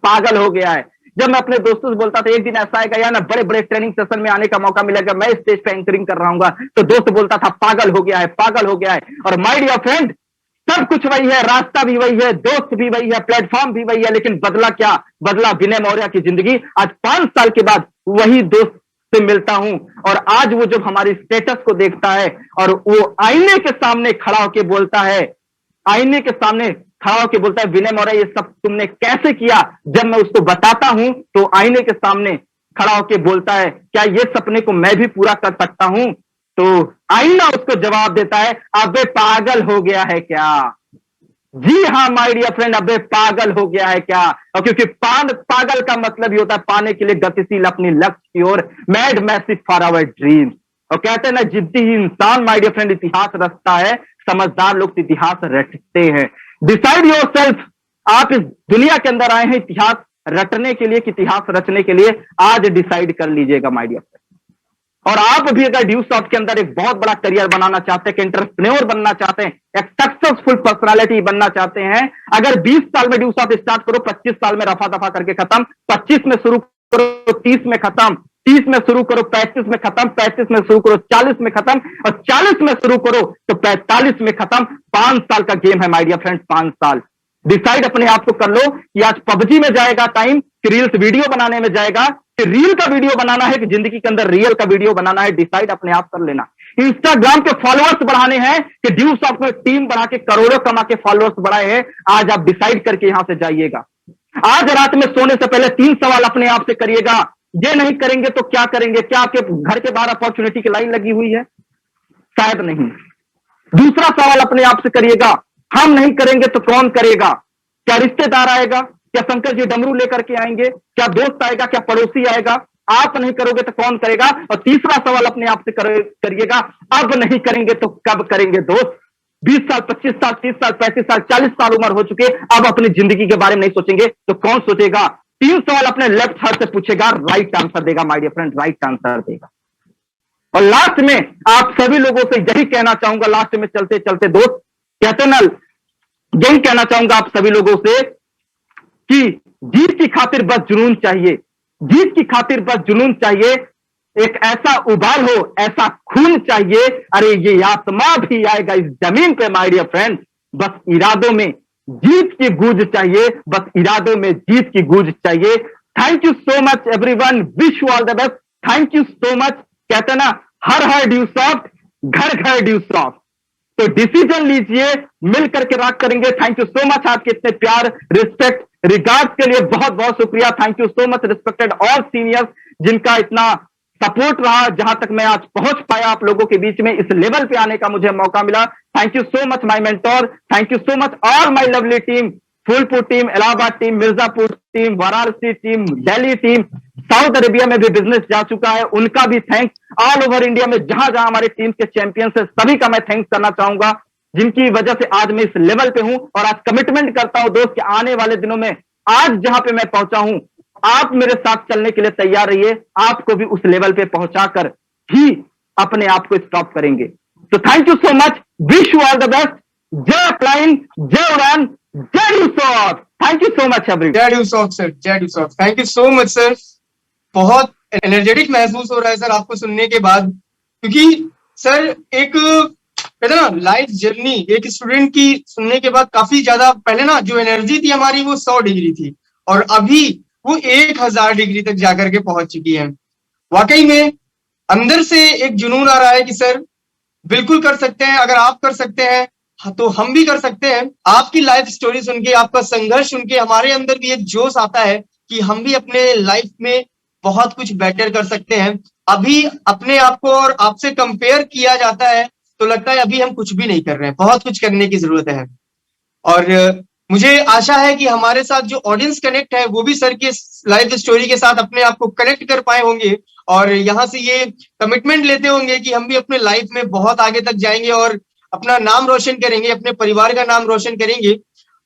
पागल हो गया है। जब मैं अपने दोस्तों से बोलता था एक दिन ऐसा आएगा यार ना बड़े बड़े ट्रेनिंग सेशन में आने का मौका मिलेगा, मैं स्टेज पे एंकरिंग कर रहा हूँ, तो दोस्त बोलता था पागल हो गया है, पागल हो गया है। और माय डियर फ्रेंड, सब कुछ वही है, रास्ता भी वही है, दोस्त भी वही है, प्लेटफॉर्म भी वही है, लेकिन बदला क्या? बदला विनय मौर्य की जिंदगी। आज 5 साल के बाद वही दोस्त से मिलता हूं और आज वो जब हमारी स्टेटस को देखता है और वो आईने के सामने खड़ा होकर बोलता है, आईने के सामने खड़ा होकर बोलता है विनय मौर्य ये सब तुमने कैसे किया? जब मैं उसको बताता हूं तो आईने के सामने खड़ा होकर बोलता है क्या ये सपने को मैं भी पूरा कर सकता हूं? तो आईना उसको जवाब देता है अबे पागल हो गया है क्या? जी हाँ माय डियर फ्रेंड, अबे पागल हो गया है क्या? और क्योंकि पागल का मतलब ही होता है पाने के लिए गतिशील अपनी लक्ष्य की ओर, mad massive for our dreams. और कहते हैं ना जिद्दी ही इंसान माय डियर फ्रेंड इतिहास रचता है, समझदार लोग इतिहास रटते हैं। डिसाइड योरसेल्फ, आप इस दुनिया के अंदर आए हैं इतिहास रटने के लिए कि इतिहास रचने के लिए, आज डिसाइड कर लीजिएगा माय डियर फ्रेंड। और आप भी अगर ड्यूसॉफ्ट के अंदर एक बहुत बड़ा करियर बनाना चाहते हैं, एंटरप्रेन्योर बनना चाहते हैं, एक सक्सेसफुल पर्सनालिटी बनना चाहते हैं, अगर 20 साल में ड्यूसॉफ्ट स्टार्ट करो, 25 साल में रफा दफा करके खत्म, 25 में शुरू करो 30 में खत्म, 30 में शुरू करो 35 में खत्म, 35 में शुरू करो 40 में खत्म, और 40 में शुरू करो तो 45 में खत्म। 5 साल का गेम है माय डियर फ्रेंड, 5 साल। डिसाइड अपने आप को कर लो कि आज पबजी में जाएगा टाइम कि रील्स वीडियो बनाने में जाएगा, कि रील का वीडियो बनाना है कि जिंदगी के अंदर रियल का वीडियो बनाना है। डिसाइड अपने आप कर लेना। इंस्टाग्राम के फॉलोअर्स बढ़ाने हैं कि ड्यूसॉफ्ट में टीम बढ़ा के करोड़ों कमा के फॉलोअर्स बढ़ाए हैं, आज आप डिसाइड करके यहां से जाइएगा। आज रात में सोने से पहले 3 सवाल अपने आप से करिएगा, ये नहीं करेंगे तो क्या करेंगे? क्या आपके घर के बाहर अपॉर्चुनिटी की लाइन लगी हुई है? शायद नहीं। दूसरा सवाल अपने आप से करिएगा, हम नहीं करेंगे तो कौन करेगा? क्या रिश्तेदार आएगा? क्या शंकर जी डमरू लेकर के आएंगे? क्या दोस्त आएगा? क्या पड़ोसी आएगा? आप नहीं करोगे तो कौन करेगा? और तीसरा सवाल अपने आप से करिएगा, अब नहीं करेंगे तो कब करेंगे दोस्त? 20 साल, 25 साल, 30 साल, 35 साल, 40 साल उम्र हो चुके, अब अपनी जिंदगी के बारे में नहीं सोचेंगे तो कौन सोचेगा? 3 सवाल अपने लेफ्ट हाथ से पूछेगा, राइट आंसर देगा my dear friend, right answer देगा। और लास्ट में आप सभी लोगों से यही कहना चाहूंगा, लास्ट में चलते चलते दोस्त कहते ना, यही कहना चाहूंगा आप सभी लोगों से कि जीत की खातिर बस जुनून चाहिए, जीत की खातिर बस जुनून चाहिए, एक ऐसा उबाल हो, ऐसा खून चाहिए, अरे ये आत्मा भी आएगा इस जमीन पे माय डियर फ्रेंड। बस इरादों में जीत की गूंज चाहिए, बस इरादों में जीत की गूंज चाहिए। Thank you so much everyone, wish you all the best, thank you so much. कहते ना हर ड्यूसॉफ्ट, घर घर ड्यूसॉफ्ट। तो डिसीजन लीजिए, मिल करके राग करेंगे। थैंक यू सो मच, आपके इतने प्यार, रिस्पेक्ट, रिगार्ड्स के लिए बहुत बहुत शुक्रिया। Thank you so much respected all seniors, जिनका इतना सपोर्ट रहा, जहां तक मैं आज पहुंच पाया आप लोगों के बीच में, इस लेवल पे आने का मुझे मौका मिला। Thank you so much my mentor, thank you so much all my lovely team, Phulpur team, Allahabad team, Mirzapur team, Varanasi team, Delhi team, south Arabia में भी बिजनेस जा चुका है, उनका भी थैंक्स। ऑल ओवर इंडिया में जहां जहां हमारे टीम के चैंपियंस है, सभी का मैं थैंक्स करना चाहूंगा, जिनकी वजह से आज मैं इस लेवल पे हूं। और आज कमिटमेंट करता हूं दोस्त कि आने वाले दिनों में आज जहां पे मैं पहुंचा हूं, आप मेरे साथ चलने के लिए तैयार रहिए, आपको भी उस लेवल पे पहुंचाकर ही अपने आप को स्टॉप करेंगे। तो thank you so much, wish you all the best. जय फ्लाइन, जय उड़ान, जय Yusuf. Thank you so much everyone. जय यूसुफ सर, जय Yusuf, thank you so much sir. बहुत एनर्जेटिक महसूस हो रहा है सर आपको सुनने के बाद, क्योंकि सर एक कहते हैं ना लाइफ जर्नी एक स्टूडेंट की सुनने के बाद काफी ज्यादा, पहले ना जो एनर्जी थी हमारी वो 100 डिग्री थी और अभी वो 1000 डिग्री तक जाकर के पहुंच चुकी है। वाकई में अंदर से एक जुनून आ रहा है कि सर बिल्कुल कर सकते हैं, अगर आप कर सकते हैं तो हम भी कर सकते हैं। आपकी लाइफ स्टोरी सुन के, आपका संघर्ष सुन के हमारे अंदर भी एक जोश आता है कि हम भी अपने लाइफ में बहुत कुछ बेटर कर सकते हैं। अभी अपने आप को और आपसे कंपेयर किया जाता है तो लगता है अभी हम कुछ भी नहीं कर रहे हैं, बहुत कुछ करने की जरूरत है। और मुझे आशा है कि हमारे साथ जो ऑडियंस कनेक्ट है वो भी सर के लाइफ स्टोरी के साथ अपने आप को कनेक्ट कर पाए होंगे और यहाँ से ये कमिटमेंट लेते होंगे कि हम भी अपने लाइफ में बहुत आगे तक जाएंगे और अपना नाम रोशन करेंगे, अपने परिवार का नाम रोशन करेंगे।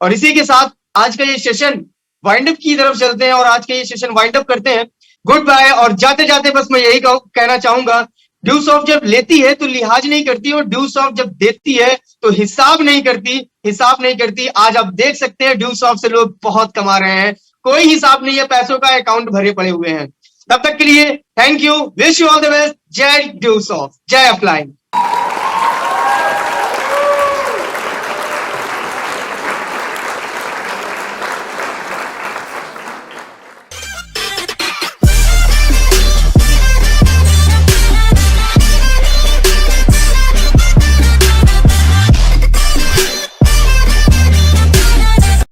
और इसी के साथ आज का ये सेशन वाइंड अप की तरफ चलते हैं और आज का ये सेशन वाइंड अप करते हैं। Goodbye. और जाते जाते बस मैं यही कहना चाहूंगा, ड्यू सॉफ्ट जब लेती है तो लिहाज नहीं करती और ड्यू सॉफ्ट जब देती है तो हिसाब नहीं करती। आज आप देख सकते हैं ड्यू सॉफ्ट से लोग बहुत कमा रहे हैं, कोई हिसाब नहीं है, पैसों का अकाउंट भरे पड़े हुए हैं। तब तक के लिए thank you, wish you all the best. जय ड्यू सॉफ्ट, जय अपलाइन।